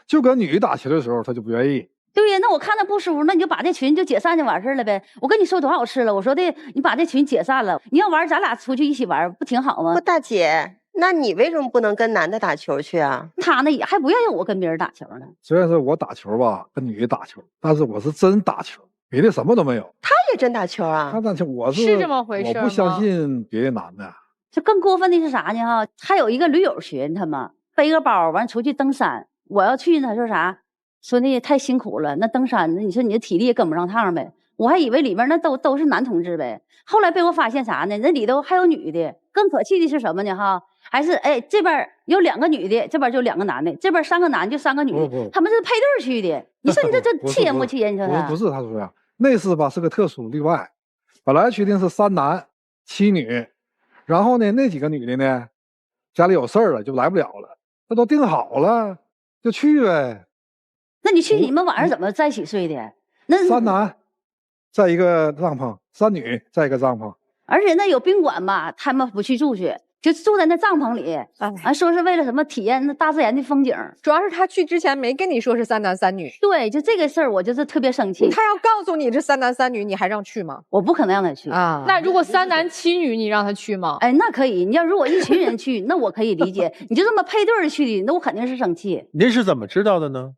[SPEAKER 11] 就跟女的打球的时候，他就不愿意。
[SPEAKER 10] 对呀，那我看他不舒服，那你就把这群就解散就完事了呗。我跟你说多少次了，我说的你把这群解散了，你要玩咱俩出去一起玩不挺好吗？
[SPEAKER 9] 不，大姐，那你为什么不能跟男的打球去啊？
[SPEAKER 10] 他呢也还不愿意我跟别人打球呢。
[SPEAKER 11] 虽然说我打球吧，跟女的打球，但是我是真打球。别的什么都没有，
[SPEAKER 9] 他也真打球啊？
[SPEAKER 11] 他打球，我是
[SPEAKER 1] 这么回事吗？
[SPEAKER 11] 我不相信别的男的。
[SPEAKER 10] 这更过分的是啥呢？哈，还有一个驴友群，他们背个包完出去登山，我要去呢，说啥？说那太辛苦了，那登山，你说你的体力也跟不上趟呗。我还以为里面那都是男同志呗，后来被我发现啥呢？那里头还有女的。更可气的是什么呢？哈，还是哎这边有2个女的，这边就2个男的，这边3个男就3个女的，他们是配对去的。你说你这气人不气人？你说他
[SPEAKER 11] 不是，他说呀。那次吧是个特殊例外，本来确定是3男7女，然后呢那几个女的呢家里有事儿了就来不了了，那都定好了就去呗。
[SPEAKER 10] 那你去你们晚上怎么在一起睡的？那
[SPEAKER 11] 3男在一个帐篷，3女在一个帐篷，
[SPEAKER 10] 而且那有宾馆吧，他们不去住去。就住在那帐篷里，说是为了什么体验那大自然的风景。
[SPEAKER 6] 主要是他去之前没跟你说是3男3女。
[SPEAKER 10] 对，就这个事儿，我就是特别生气。
[SPEAKER 6] 他要告诉你这3男3女，你还让去吗？
[SPEAKER 10] 我不可能让他去
[SPEAKER 6] 啊。
[SPEAKER 1] 那如果3男7女，你让他去吗？
[SPEAKER 10] 哎，那可以。你要如果一群人去，那我可以理解。你就这么配对儿去的，那我肯定是生气。
[SPEAKER 8] 您是怎么知道的呢？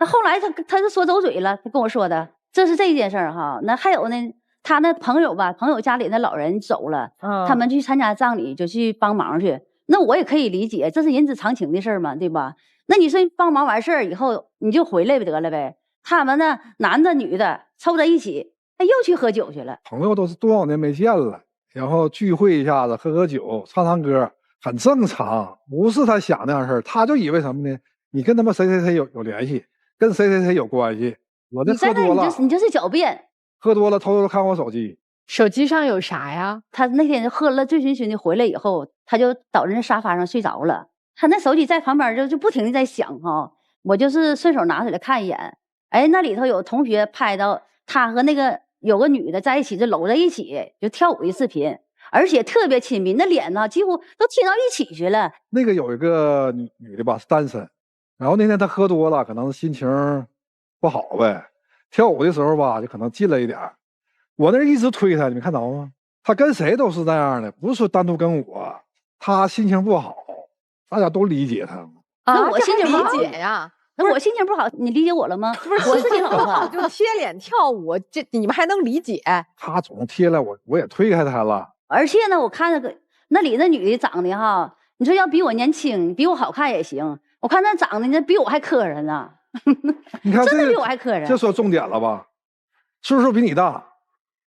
[SPEAKER 10] 那后来他就说走嘴了，他跟我说的，这是这件事儿哈。那还有呢。他那朋友吧，朋友家里那老人走了，他们去参加葬礼，就去帮忙去。那我也可以理解，这是人之常情的事儿嘛，对吧？那你说帮忙完事儿以后，你就回来得了呗。他们呢，男的女的凑在一起，又去喝酒去了。
[SPEAKER 11] 朋友都是多少年没见了，然后聚会一下子，喝酒，唱歌，很正常，不是他想那样事儿。他就以为什么呢？你跟他们谁谁谁有联系，跟谁谁谁有关系。我这喝多了，
[SPEAKER 10] 你就是狡辩。
[SPEAKER 11] 喝多了，偷偷看我手机，
[SPEAKER 1] 手机上有啥呀？
[SPEAKER 10] 他那天喝了醉醺醺的回来以后，他就倒在沙发上睡着了。他那手机在旁边就不停的在响哈，我就是顺手拿起来看一眼。哎，那里头有同学拍到他和那个有个女的在一起，就搂在一起就跳舞的视频，而且特别亲密，那脸呢几乎都亲到一起去了。
[SPEAKER 11] 那个有一个女的吧是单身，然后那天她喝多了，可能心情不好呗。跳舞的时候吧，就可能近了一点，我那一直推他，你没看着吗？他跟谁都是那样的，不是说单独跟我。他心情不好，大家都理解他。
[SPEAKER 10] 那我心情不好
[SPEAKER 6] 理解呀？
[SPEAKER 10] 那我心情不好，你理解我了吗？不是，我心情好
[SPEAKER 6] 就贴脸跳舞，这你们还能理解？
[SPEAKER 11] 他总贴了我也推开他了。
[SPEAKER 10] 而且呢，我看那里那女的长得哈，你说要比我年轻，比我好看也行。我看那长得那比我还磕碜呢。
[SPEAKER 11] 你看
[SPEAKER 10] 真的比我还磕碜，
[SPEAKER 11] 这说重点了吧？岁数比你大，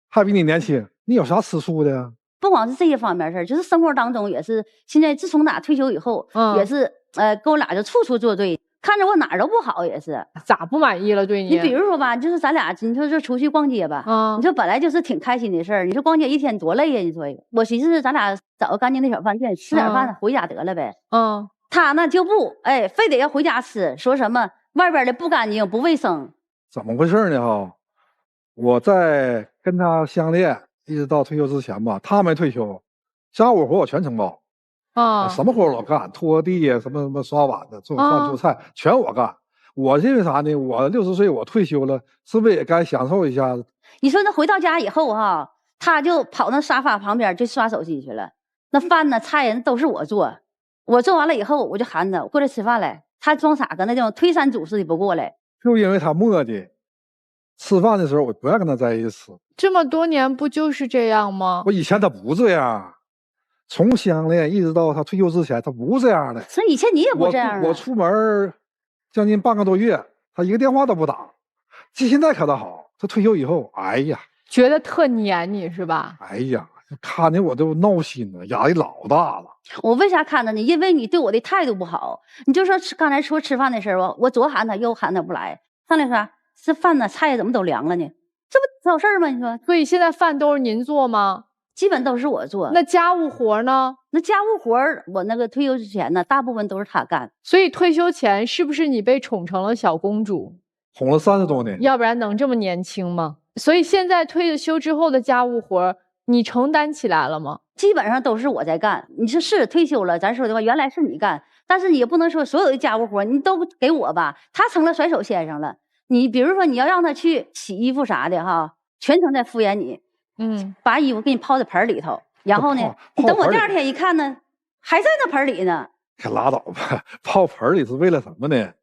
[SPEAKER 11] 还比你年轻，你有啥吃醋的呀？
[SPEAKER 10] 不光是这些方面事儿，就是生活当中也是。现在自从退休以后，也是跟我俩就处处作对，看着我哪儿都不好，也是。
[SPEAKER 1] 咋不满意了？对你？
[SPEAKER 10] 你比如说吧，就是咱俩，你说这出去逛街吧，你说本来就是挺开心的事儿，你说逛街一天多累呀？你说我寻思咱俩找个干净的小饭店吃点饭，回家得了呗。他呢就不，哎，非得要回家吃，说什么外边的不干净不卫生。
[SPEAKER 11] 怎么回事呢？哈，我在跟他相恋一直到退休之前吧，他没退休，家务活我全承包啊，什么活我干，拖地呀，什么刷碗的，做饭做菜全我干。我因为啥呢？我60岁我退休了，是不是也该享受一下子？
[SPEAKER 10] 你说那回到家以后哈，他就跑那沙发旁边就刷手机去了。那饭呢菜人都是我做，我做完了以后我就喊他过来吃饭来，他装傻搁那种推三阻四的不过来。
[SPEAKER 11] 就因为他磨叽，吃饭的时候我不愿跟他在一起吃。
[SPEAKER 1] 这么多年不就是这样吗？
[SPEAKER 11] 我以前他不这样，从相恋一直到他退休之前，他不这样的。
[SPEAKER 10] 所以以前你也不这样啊。
[SPEAKER 11] 我出门将近半个多月，他一个电话都不打。现在可倒好，他退休以后，哎呀，
[SPEAKER 1] 觉得特黏你是吧？
[SPEAKER 11] 哎呀，看着我都闹心了，压力老大了。
[SPEAKER 10] 我为啥看着你？因为你对我的态度不好。你就说刚才说吃饭的事儿，我左喊他右喊他不来，上来说这饭呢菜怎么都凉了呢？这不找事儿吗？你说。
[SPEAKER 1] 所以现在饭都是您做吗？
[SPEAKER 10] 基本都是我做。
[SPEAKER 1] 那家务活呢？
[SPEAKER 10] 那家务活我那个退休之前呢，大部分都是他干。
[SPEAKER 1] 所以退休前是不是你被宠成了小公主？
[SPEAKER 11] 哄了30多年，
[SPEAKER 1] 要不然能这么年轻吗？所以现在退了休之后的家务活，你承担起来了吗？
[SPEAKER 10] 基本上都是我在干。你说是退休了，咱说的话，原来是你干，但是你也不能说所有的家务活你都给我吧，他成了甩手先生了。你比如说你要让他去洗衣服啥的哈，全程在敷衍你，把衣服给你泡在盆里头，然后呢，你等我第二天一看呢，还在那盆里呢。
[SPEAKER 11] 可拉倒吧，泡盆里是为了什么呢？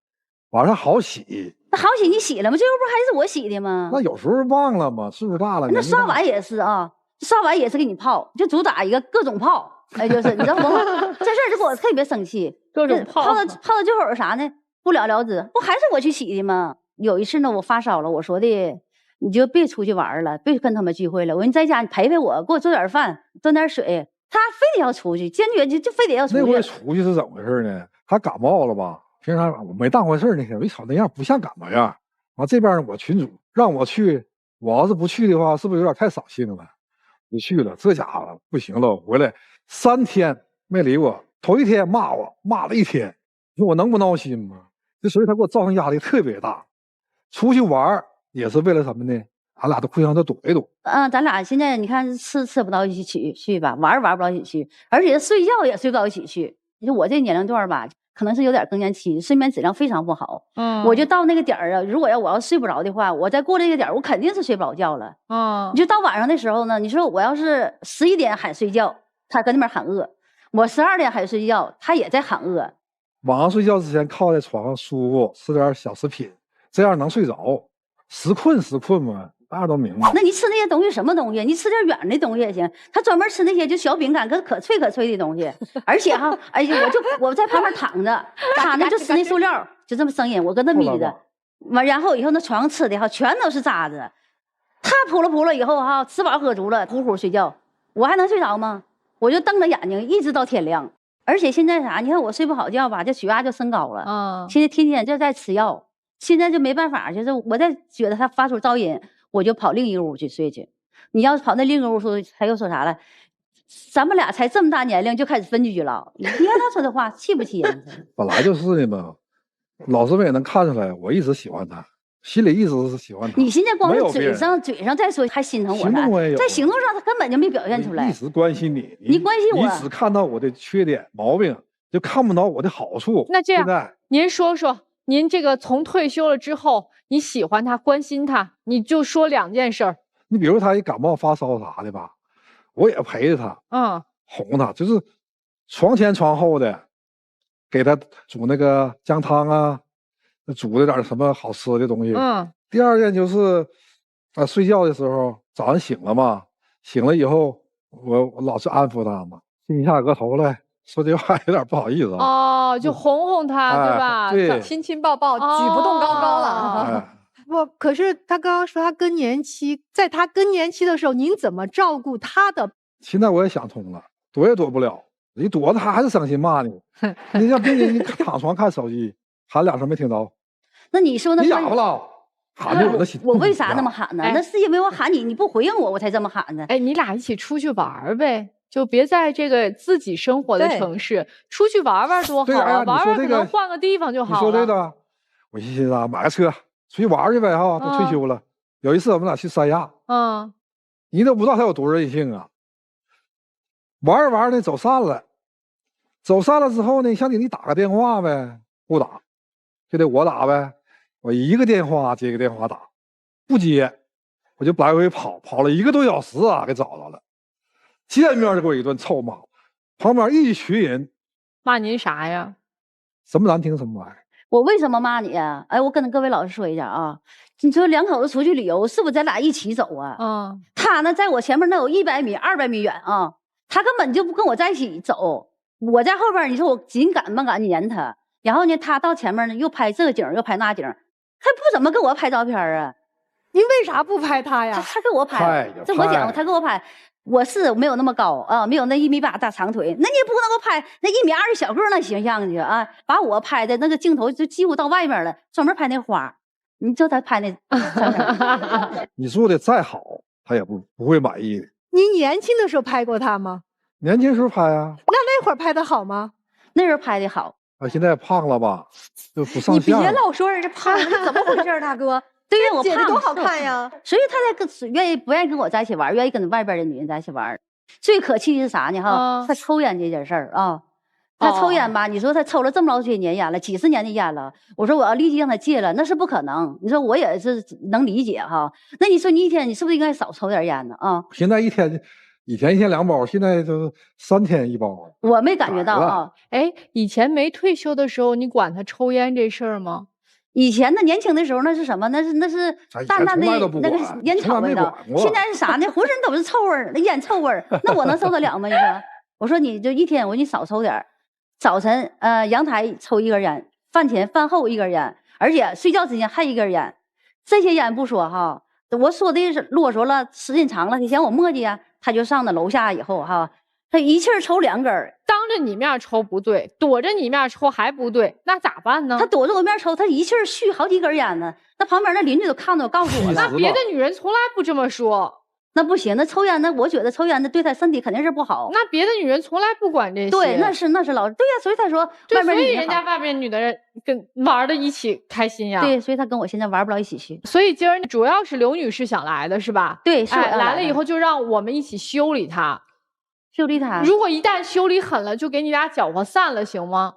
[SPEAKER 11] 晚上好洗。
[SPEAKER 10] 那好洗你洗了吗？这又不还是我洗的吗？
[SPEAKER 11] 那有时候忘了嘛，岁数大了。
[SPEAKER 10] 那刷碗也是啊，刷碗也是给你泡，就主打一个各种泡。哎，就是你知道不？这事儿就给我特别生气，
[SPEAKER 1] 各种泡
[SPEAKER 10] 到最后啥呢？不了了之，不还是我去洗的吗？有一次呢，我发烧了，我说的你就别出去玩了，别跟他们聚会了，我说你在家你陪陪我，给我做点饭，端点水。他非得要出去，坚决就非得要出去。
[SPEAKER 11] 那回出去是怎么回事呢？他感冒了吧？平常我没当回事那天我一瞅那样不像感冒样。完这边我群主让我去，我要是不去的话，是不是有点太扫兴了？你去了，这家伙不行了，回来3天没理我，头一天骂我，骂了1天，你说我能不闹心吗？这所以他给我造成压力特别大。出去玩也是为了什么呢？俺俩都互相都躲一躲。
[SPEAKER 10] 咱俩现在你看吃不到一起去吧，玩不到一起去，而且睡觉也睡不到一起去。你说我这年龄段吧，可能是有点更年期，睡眠质量非常不好。我就到那个点儿啊，如果我要睡不着的话，我再过这个点儿，我肯定是睡不着觉了。你就到晚上的时候呢，你说我要是11点喊睡觉，他搁那边喊饿；我12点喊睡觉，他也在喊饿。
[SPEAKER 11] 晚上睡觉之前靠在床上舒服，吃点小食品，这样能睡着。时困嘛。大家都明白。
[SPEAKER 10] 那你吃那些东西什么东西？你吃点软的东西也行。他专门吃那些就小饼干，可脆的东西。而且哈，哎呀，我在旁边躺着，他呢就吃那塑料，就这么声音，我跟他眯着。完，然后以后那床上吃的哈，全都是渣子。他扑了以后哈，吃饱喝足了，呼呼睡觉，我还能睡着吗？我就瞪着眼睛一直到天亮。而且现在啥？你看我睡不好觉吧，这血压就升高了。现在天天就在吃药，现在就没办法，就是我在觉得他发出噪音。我就跑另一个屋去睡去。你要是跑那另一个屋说，他又说啥了？咱们俩才这么大年龄就开始分居了，你看他说的话气不气人？
[SPEAKER 11] 本来就是的嘛，老师们也能看出来，我一直喜欢他，心里一直是喜欢他。
[SPEAKER 10] 你现在光是嘴上在说还心疼我啥，在行动上他根本就没表现出来。
[SPEAKER 11] 一直关心你，
[SPEAKER 10] 你关心我，
[SPEAKER 11] 你只看到我的缺点毛病，就看不到我的好处。
[SPEAKER 1] 那这样，您说说。您这个从退休了之后，你喜欢他、关心他，你就说2件事儿。
[SPEAKER 11] 你比如他一感冒发烧啥的吧，我也陪着他，哄他，就是床前床后的，给他煮那个姜汤啊，煮了点什么好吃的东西。第2件就是，睡觉的时候早上醒了嘛，醒了以后我老是安抚他嘛，亲一下额头来。说这话有点不好意思
[SPEAKER 1] 啊。就哄哄他，对吧？
[SPEAKER 11] 对，
[SPEAKER 6] 亲亲抱抱，举不动高高了。
[SPEAKER 7] 不，可是他刚刚说他更年期，在他更年期的时候，您怎么照顾他的？
[SPEAKER 11] 现在我也想通了，躲也躲不了，你躲着他还是伤心骂你。你像别人你躺床看手机，喊2声没听着。
[SPEAKER 10] 那你说那
[SPEAKER 11] 你哑巴了？喊的
[SPEAKER 10] 我为啥那么喊呢？那是因为我喊你，你不回应我，我才这么喊呢。
[SPEAKER 1] 哎，你俩一起出去玩呗。就别在这个自己生活的城市出去玩玩多好啊！玩玩可能换个地方就好了。
[SPEAKER 11] 你说对的，我寻思啊，买个车出去玩去呗哈，都退休了。有一次我们俩去三亚，你都不知道他有多任性啊！玩着玩着呢，走散了之后呢，想给你打个电话呗，不打，就得我打呗。我一个电话接一个电话打，不接，我就来回跑了1个多小时啊，给找着了。见面就给我一顿臭骂，旁边一群人
[SPEAKER 1] 骂您啥呀？
[SPEAKER 11] 什么难听什么玩意儿？
[SPEAKER 10] 我为什么骂你啊？哎，我跟各位老师说一下啊，你说2口子出去旅游，是不是咱俩一起走啊？他呢，在我前面那有100米、200米远啊，他根本就不跟我在一起走，我在后边，你说我紧赶不赶撵他？然后呢，他到前面呢又拍这个景又拍那景，他不怎么给我拍照片啊。
[SPEAKER 7] 您为啥不拍他呀？
[SPEAKER 10] 他给我拍，这我讲他给我拍，我是没有那么高啊，没有那1.8米大长腿，那你不能给我拍那1.2米小个那形象去啊，把我拍的那个镜头就几乎到外面了，专门拍那花，你知道他拍那
[SPEAKER 11] 你做的再好，他也不会满意的。
[SPEAKER 7] 您年轻的时候拍过他吗？
[SPEAKER 11] 年轻时候拍啊。
[SPEAKER 7] 那会儿拍的好吗？
[SPEAKER 10] 那时候拍的好。
[SPEAKER 11] 现在胖了吧，就不上
[SPEAKER 6] 你
[SPEAKER 11] 相了。
[SPEAKER 6] 别老说人家胖了，怎么回事大哥？
[SPEAKER 10] 对呀，我
[SPEAKER 6] 姐姐
[SPEAKER 10] 胖
[SPEAKER 6] 多好看呀！
[SPEAKER 10] 所以他才不愿意跟我在一起玩，愿意跟外边的女人在一起玩。最可气的是啥呢？哈，他抽烟这件事儿啊，他抽烟吧，你说他抽了这么老些年烟了，几十年的烟了，我说我要立即让他戒了，那是不可能。你说我也是能理解哈，那你说你一天你是不是应该少抽点烟呢？啊，
[SPEAKER 11] 现在以前1天2包，现在就3天1包。
[SPEAKER 10] 我没感觉到啊。
[SPEAKER 1] 哎，以前没退休的时候，你管他抽烟这事儿吗？
[SPEAKER 10] 以前的年轻的时候，那是什么？那是淡淡的那个烟草味道。现在是啥呢？浑身都是臭味儿，那烟臭味儿，那我能受得了吗？你说，我说你就一天，我说你少抽点儿，早晨阳台抽1根烟，饭前饭后1根烟，而且睡觉之前还1根烟。这些烟不说哈，我说的是啰嗦了，时间长了，你嫌我磨叽啊，他就上到楼下以后哈。他一气儿抽2根，
[SPEAKER 1] 当着你面抽不对，躲着你面抽还不对，那咋办呢？
[SPEAKER 10] 他躲着我面抽，他一气儿续好几根烟呢。那旁边那邻居都看到我，告诉我了。
[SPEAKER 1] 那别的女人从来不这么说。
[SPEAKER 10] 那不行，那抽烟呢？我觉得抽烟的对他身体肯定是不好。
[SPEAKER 1] 那别的女人从来不管这些。
[SPEAKER 10] 对，那是老对呀，所以他说外边
[SPEAKER 1] 所以人家外边女的人跟玩的一起开心呀。
[SPEAKER 10] 对，所以他跟我现在玩不到一起去。
[SPEAKER 1] 所以今儿主要是刘女士想来的是吧？
[SPEAKER 10] 对，是
[SPEAKER 1] 来了以后就让我们一起修理她。
[SPEAKER 10] 修理他，
[SPEAKER 1] 如果一旦修理狠了，就给你俩搅和散了，行吗？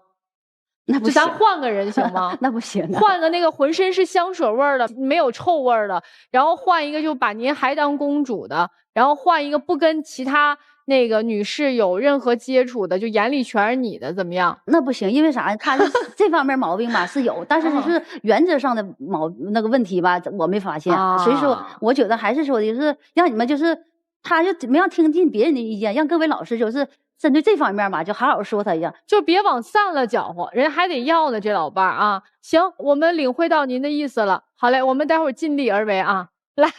[SPEAKER 10] 那不行，
[SPEAKER 1] 咱换个人行吗？
[SPEAKER 10] 那不行，
[SPEAKER 1] 换个那个浑身是香水味儿的，没有臭味儿的，然后换一个就把您还当公主的，然后换一个不跟其他那个女士有任何接触的，就眼里全是你的，怎么样？
[SPEAKER 10] 那不行，因为啥？他这方面毛病吧是有，但是就是原则上的那个问题吧，我没发现。所以说，我觉得还是说的就是让你们就是。他就怎么样听进别人的意见，让各位老师就是针对这方面吧，就好好说他一样，
[SPEAKER 1] 就别往散了搅和，人还得要呢，这老伴儿啊。行，我们领会到您的意思了。好嘞，我们待会儿尽力而为啊。来，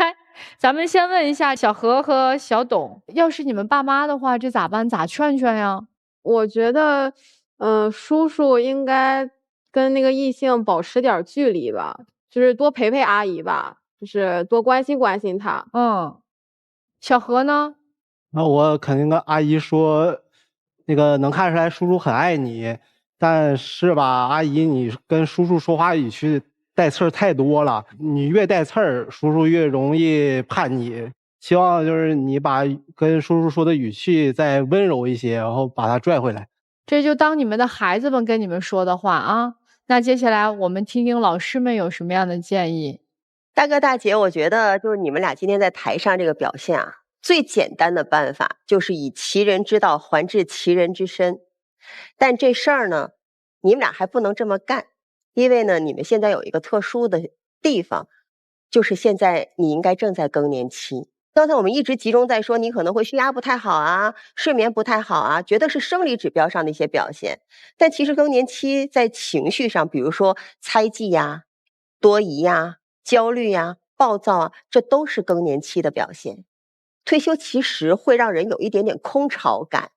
[SPEAKER 1] 咱们先问一下小何和小董，要是你们爸妈的话，这咋办？咋劝劝呀？
[SPEAKER 5] 我觉得，叔叔应该跟那个异性保持点距离吧，就是多陪陪阿姨吧，就是多关心关心她。
[SPEAKER 1] 小何呢？
[SPEAKER 2] 那我肯定跟阿姨说，那个能看出来叔叔很爱你，但是吧，阿姨你跟叔叔说话语气带刺儿太多了，你越带刺儿，叔叔越容易叛逆。希望就是你把跟叔叔说的语气再温柔一些，然后把他拽回来。
[SPEAKER 1] 这就当你们的孩子们跟你们说的话啊。那接下来我们听听老师们有什么样的建议。
[SPEAKER 9] 大哥大姐，我觉得就是你们俩今天在台上这个表现啊，最简单的办法就是以其人之道还治其人之身。但这事儿呢，你们俩还不能这么干，因为呢，你们现在有一个特殊的地方，就是现在你应该正在更年期。刚才我们一直集中在说你可能会血压不太好啊，睡眠不太好啊，觉得是生理指标上的一些表现。但其实更年期在情绪上，比如说猜忌呀、多疑呀、焦虑呀、暴躁啊，这都是更年期的表现。退休其实会让人有一点点空巢感，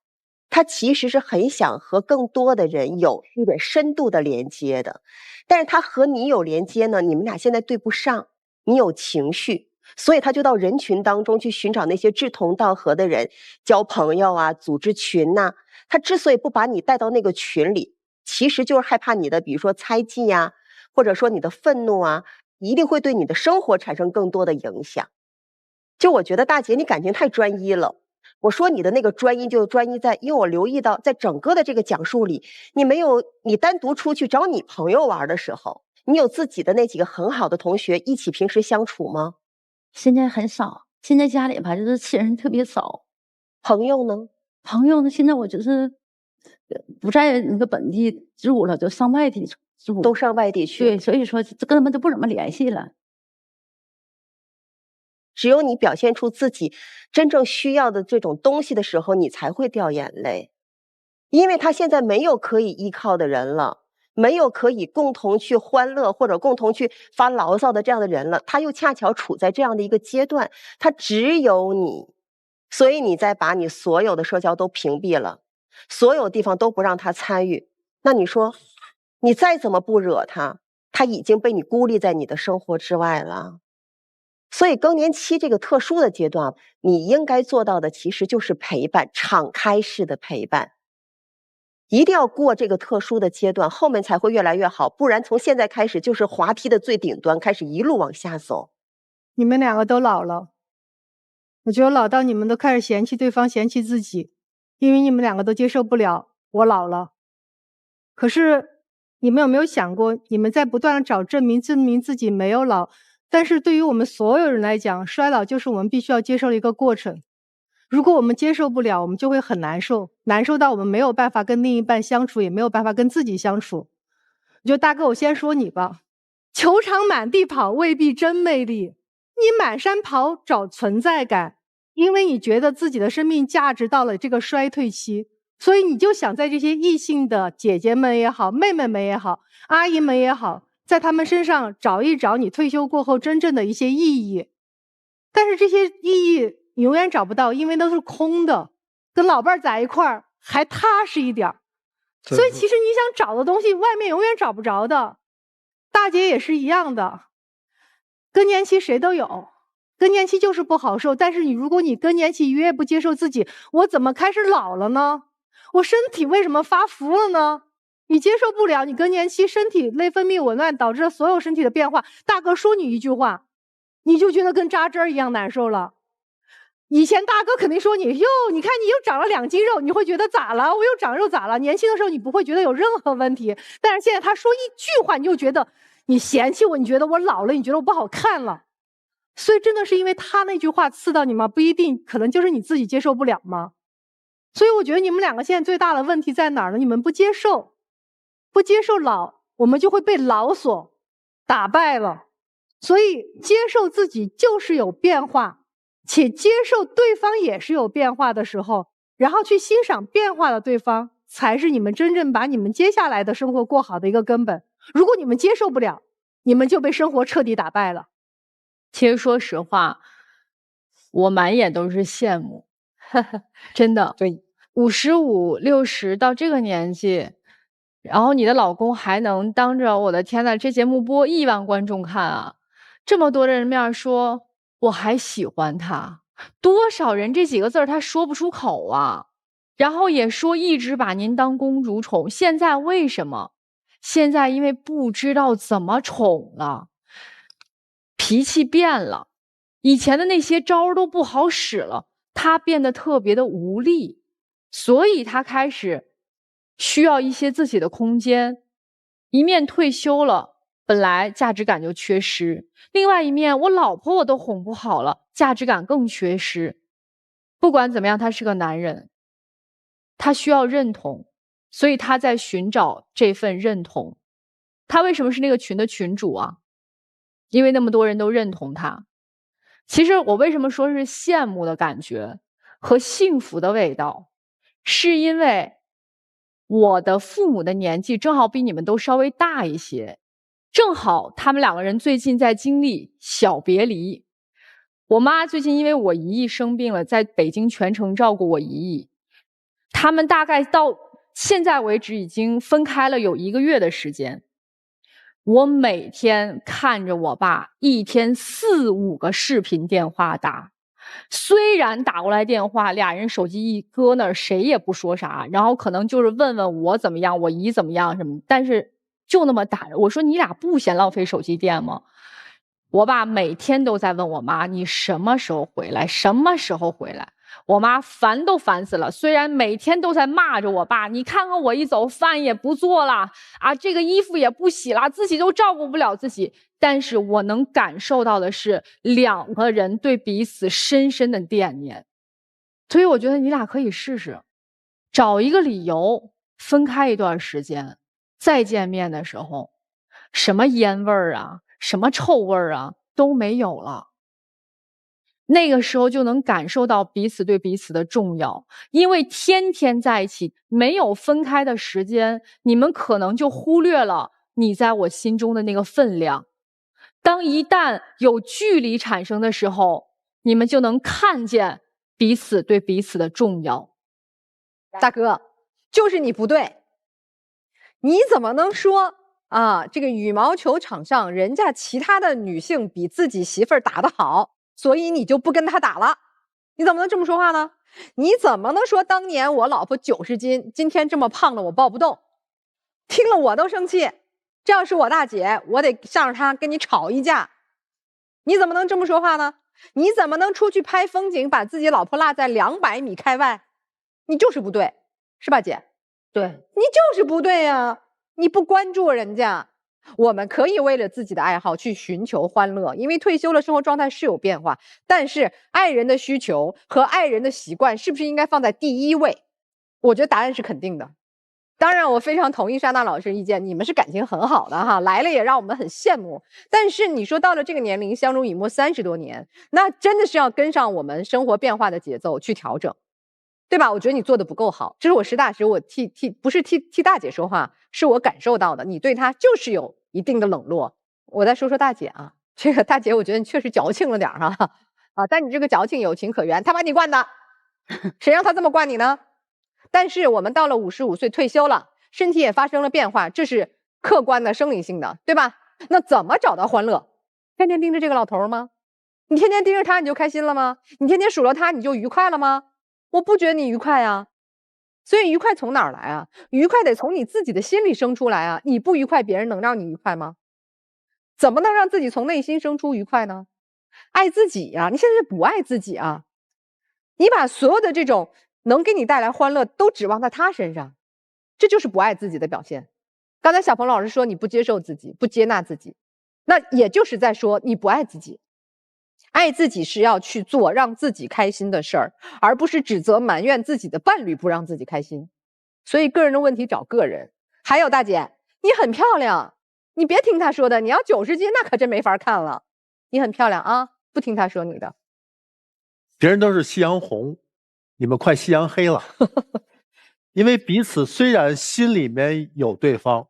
[SPEAKER 9] 他其实是很想和更多的人有一点深度的连接的，但是他和你有连接呢，你们俩现在对不上，你有情绪，所以他就到人群当中去寻找那些志同道合的人，交朋友啊，组织群啊。他之所以不把你带到那个群里，其实就是害怕你的比如说猜忌啊，或者说你的愤怒啊，一定会对你的生活产生更多的影响。就我觉得大姐你感情太专一了，我说你的那个专一就专一在，因为我留意到在整个的这个讲述里，你单独出去找你朋友玩的时候，你有自己的那几个很好的同学一起平时相处吗？
[SPEAKER 10] 现在很少，现在家里吧就是亲人特别少。
[SPEAKER 9] 朋友呢？
[SPEAKER 10] 朋友呢？现在我就是不在那个本地住了，就上外地住，
[SPEAKER 9] 都上外地去。
[SPEAKER 10] 对，所以说这根本就不怎么联系了。
[SPEAKER 9] 只有你表现出自己真正需要的这种东西的时候，你才会掉眼泪。因为他现在没有可以依靠的人了，没有可以共同去欢乐或者共同去发牢骚的这样的人了，他又恰巧处在这样的一个阶段，他只有你，所以你再把你所有的社交都屏蔽了，所有地方都不让他参与，那你说你再怎么不惹他，他已经被你孤立在你的生活之外了。所以更年期这个特殊的阶段，你应该做到的其实就是陪伴，敞开式的陪伴。一定要过这个特殊的阶段，后面才会越来越好，不然从现在开始就是滑梯的最顶端，开始一路往下走。
[SPEAKER 7] 你们两个都老了，我觉得老到你们都开始嫌弃对方，嫌弃自己，因为你们两个都接受不了我老了。可是你们有没有想过，你们在不断的找证明自己没有老，但是对于我们所有人来讲，衰老就是我们必须要接受的一个过程。如果我们接受不了，我们就会很难受，难受到我们没有办法跟另一半相处，也没有办法跟自己相处。就大哥，我先说你吧，球场满地跑未必真魅力，你满山跑找存在感，因为你觉得自己的生命价值到了这个衰退期，所以你就想在这些异性的姐姐们也好，妹妹们也好，阿姨们也好，在他们身上找一找你退休过后真正的一些意义。但是这些意义你永远找不到，因为都是空的，跟老伴儿在一块儿还踏实一点。所以其实你想找的东西，外面永远找不着的。大姐也是一样的，更年期谁都有，更年期就是不好受，但是如果你更年期越不接受自己，我怎么开始老了呢？我身体为什么发福了呢？你接受不了，你更年期身体内分泌紊乱导致了所有身体的变化，大哥说你一句话，你就觉得跟扎针一样难受了。以前大哥肯定说你哟，你看你又长了2斤肉，你会觉得咋了？我又长肉咋了？年轻的时候你不会觉得有任何问题，但是现在他说一句话，你就觉得你嫌弃我，你觉得我老了，你觉得我不好看了。所以真的是因为他那句话刺到你吗？不一定，可能就是你自己接受不了吗？所以我觉得你们两个现在最大的问题在哪儿呢？你们不接受老，我们就会被老所打败了。所以接受自己就是有变化，且接受对方也是有变化的时候，然后去欣赏变化的对方，才是你们真正把你们接下来的生活过好的一个根本。如果你们接受不了，你们就被生活彻底打败了。
[SPEAKER 1] 其实说实话，我满眼都是羡慕，真的。
[SPEAKER 6] 对
[SPEAKER 1] ，55、60到这个年纪，然后你的老公还能当着我的天呐，这节目播1万观众看啊，这么多人面说我还喜欢他，多少人这几个字儿他说不出口啊。然后也说一直把您当公主宠，现在为什么？现在因为不知道怎么宠了，脾气变了，以前的那些招都不好使了，他变得特别的无力，所以他开始需要一些自己的空间。一面退休了，本来价值感就缺失，另外一面我老婆我都哄不好了，价值感更缺失。不管怎么样，他是个男人，他需要认同，所以他在寻找这份认同。他为什么是那个群的群主啊？因为那么多人都认同他。其实我为什么说是羡慕的感觉和幸福的味道，是因为我的父母的年纪正好比你们都稍微大一些，正好他们2个人最近在经历小别离。我妈最近因为我姨姨生病了，在北京全程照顾我姨姨，他们大概到现在为止已经分开了有1个月的时间。我每天看着我爸一天4、5个视频电话打，虽然打过来电话俩人手机一搁那儿谁也不说啥，然后可能就是问问我怎么样，我姨怎么样什么，但是就那么打着。我说你俩不嫌浪费手机电吗？我爸每天都在问我妈，你什么时候回来，什么时候回来。我妈烦都烦死了，虽然每天都在骂着我爸，你看看我一走饭也不做了啊，这个衣服也不洗了，自己都照顾不了自己，但是我能感受到的是2个人对彼此深深的惦念。所以我觉得你俩可以试试，找一个理由分开一段时间，再见面的时候什么烟味儿啊，什么臭味儿啊都没有了。那个时候就能感受到彼此对彼此的重要，因为天天在一起，没有分开的时间，你们可能就忽略了你在我心中的那个分量。当一旦有距离产生的时候，你们就能看见彼此对彼此的重要。
[SPEAKER 6] 大哥，就是你不对，你怎么能说啊？这个羽毛球场上，人家其他的女性比自己媳妇儿打得好，所以你就不跟她打了？你怎么能这么说话呢？你怎么能说当年我老婆90斤，今天这么胖的我抱不动？听了我都生气。这要是我大姐，我得向着她跟你吵一架。你怎么能这么说话呢？你怎么能出去拍风景，把自己老婆落在200米开外？你就是不对，是吧，姐？
[SPEAKER 10] 对，
[SPEAKER 6] 你就是不对呀！你不关注人家。我们可以为了自己的爱好去寻求欢乐，因为退休了，生活状态是有变化。但是爱人的需求和爱人的习惯是不是应该放在第一位？我觉得答案是肯定的。当然，我非常同意莎娜老师意见，你们是感情很好的哈，来了也让我们很羡慕。但是你说到了这个年龄，相濡以沫30多年，那真的是要跟上我们生活变化的节奏去调整，对吧？我觉得你做的不够好，这是我实打实，我不是替大姐说话，是我感受到的，你对她就是有一定的冷落。我再说说大姐啊，这个大姐，我觉得你确实矫情了点哈啊，但你这个矫情有情可原，她把你惯的，谁让她这么惯你呢？但是我们到了55岁退休了，身体也发生了变化，这是客观的生理性的，对吧？那怎么找到欢乐？天天盯着这个老头吗？你天天盯着他你就开心了吗？你天天数落他你就愉快了吗？我不觉得你愉快啊。所以愉快从哪儿来啊？愉快得从你自己的心里生出来啊。你不愉快，别人能让你愉快吗？怎么能让自己从内心生出愉快呢？爱自己呀！你现在不爱自己啊，你把所有的这种能给你带来欢乐都指望在他身上，这就是不爱自己的表现。刚才小鹏老师说你不接受自己，不接纳自己，那也就是在说你不爱自己。爱自己是要去做让自己开心的事儿，而不是指责埋怨自己的伴侣不让自己开心。所以个人的问题找个人。还有大姐，你很漂亮，你别听他说的，你要90斤那可真没法看了。你很漂亮啊，不听他说你的。
[SPEAKER 8] 别人都是夕阳红，你们快夕阳黑了。因为彼此虽然心里面有对方，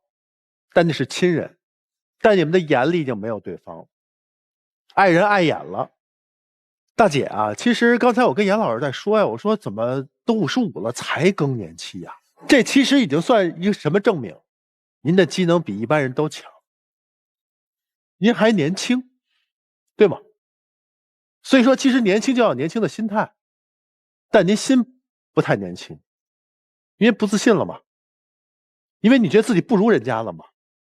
[SPEAKER 8] 但那是亲人，但你们的眼里已经没有对方，爱人碍眼了。大姐啊，其实刚才我跟严老师在说呀，我说怎么都55了才更年期呀？这其实已经算一个什么证明？您的机能比一般人都强，您还年轻，对吗？所以说，其实年轻就要有年轻的心态，但您心不太年轻，因为不自信了嘛，因为你觉得自己不如人家了嘛，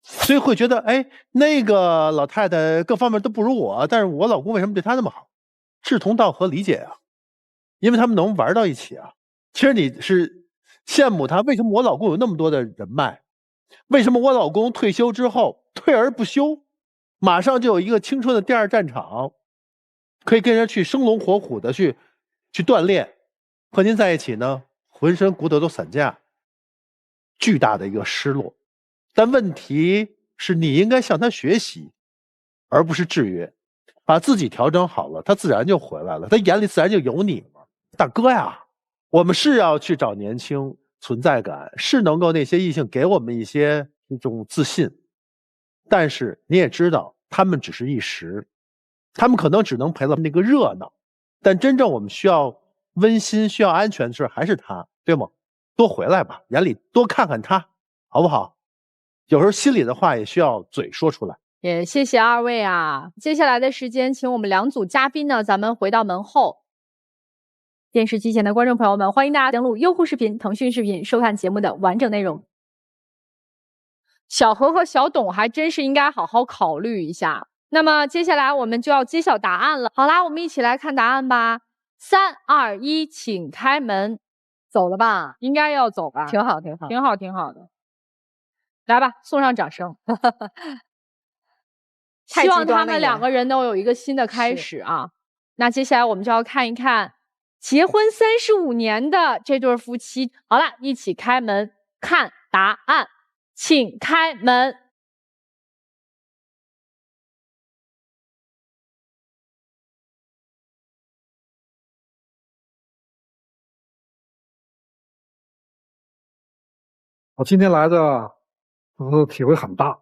[SPEAKER 8] 所以会觉得，哎，那个老太太各方面都不如我，但是我老公为什么对她那么好？志同道合，理解啊，因为他们能玩到一起啊。其实你是羡慕他，为什么我老公有那么多的人脉？为什么我老公退休之后退而不休，马上就有一个青春的第2战场，可以跟人去生龙活虎的去锻炼，和您在一起呢，浑身骨头都散架，巨大的一个失落。但问题是你应该向他学习，而不是制约，把自己调整好了，他自然就回来了，他眼里自然就有你嘛。大哥呀，我们是要去找年轻存在感，是能够那些异性给我们一些这种自信，但是你也知道他们只是一时，他们可能只能陪了那个热闹，但真正我们需要温馨需要安全的事还是他，对吗？多回来吧，眼里多看看他，好不好？有时候心里的话也需要嘴说出来。
[SPEAKER 1] 也谢谢2位啊！接下来的时间，请我们2组嘉宾呢，咱们回到门后。电视机前的观众朋友们，欢迎大家登录优酷视频、腾讯视频收看节目的完整内容。小何和小董还真是应该好好考虑一下。那么接下来我们就要揭晓答案了。好啦，我们一起来看答案吧。3、2、1，请开门。
[SPEAKER 6] 走了吧？
[SPEAKER 1] 应该要走吧？
[SPEAKER 6] 挺好，挺好，
[SPEAKER 1] 挺好，挺好的。来吧，送上掌声。希望他们2个人都有一个新的开始啊。那接下来我们就要看一看结婚35年的这对夫妻。好了，一起开门看答案，请开门。
[SPEAKER 11] 我今天来的，就是体会很大。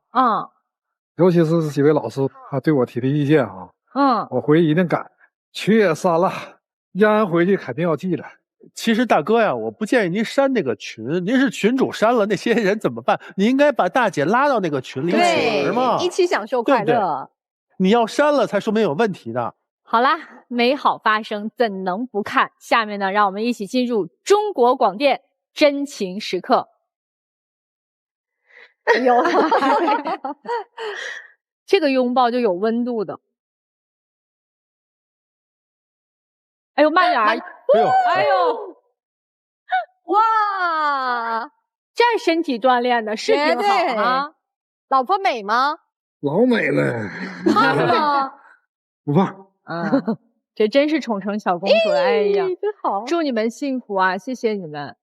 [SPEAKER 11] 尤其是几位老师对我提的意见啊。我回去一定改。群也删了，让人回去肯定要记着。
[SPEAKER 8] 其实大哥呀，我不建议您删那个群，您是群主删了那些人怎么办？你应该把大姐拉到那个群里一起玩嘛，
[SPEAKER 6] 一起享受快乐。
[SPEAKER 8] 对不对？你要删了才说明有问题的。
[SPEAKER 1] 好啦，美好发生怎能不看？下面呢，让我们一起进入中国广电真情时刻。有这个拥抱就有温度的。哎呦，慢点儿！哎呦，
[SPEAKER 6] 哇，
[SPEAKER 1] 这身体锻炼的是挺好啊。
[SPEAKER 6] 老婆美吗？
[SPEAKER 11] 老美了。
[SPEAKER 1] 胖吗？
[SPEAKER 11] 不胖。
[SPEAKER 1] 这真是宠成小公主。哎呀，
[SPEAKER 6] 真好！
[SPEAKER 1] 祝你们幸福啊！谢谢你们。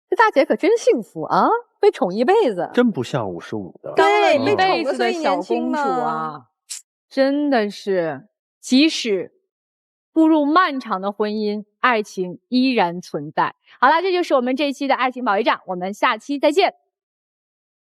[SPEAKER 6] 这大姐可真幸福啊，被宠一辈子，
[SPEAKER 8] 真不像55的，
[SPEAKER 6] 对，
[SPEAKER 1] 一辈子的小公主啊，真的是，即使步入漫长的婚姻，爱情依然存在。好了，这就是我们这一期的爱情保卫战，我们下期再见。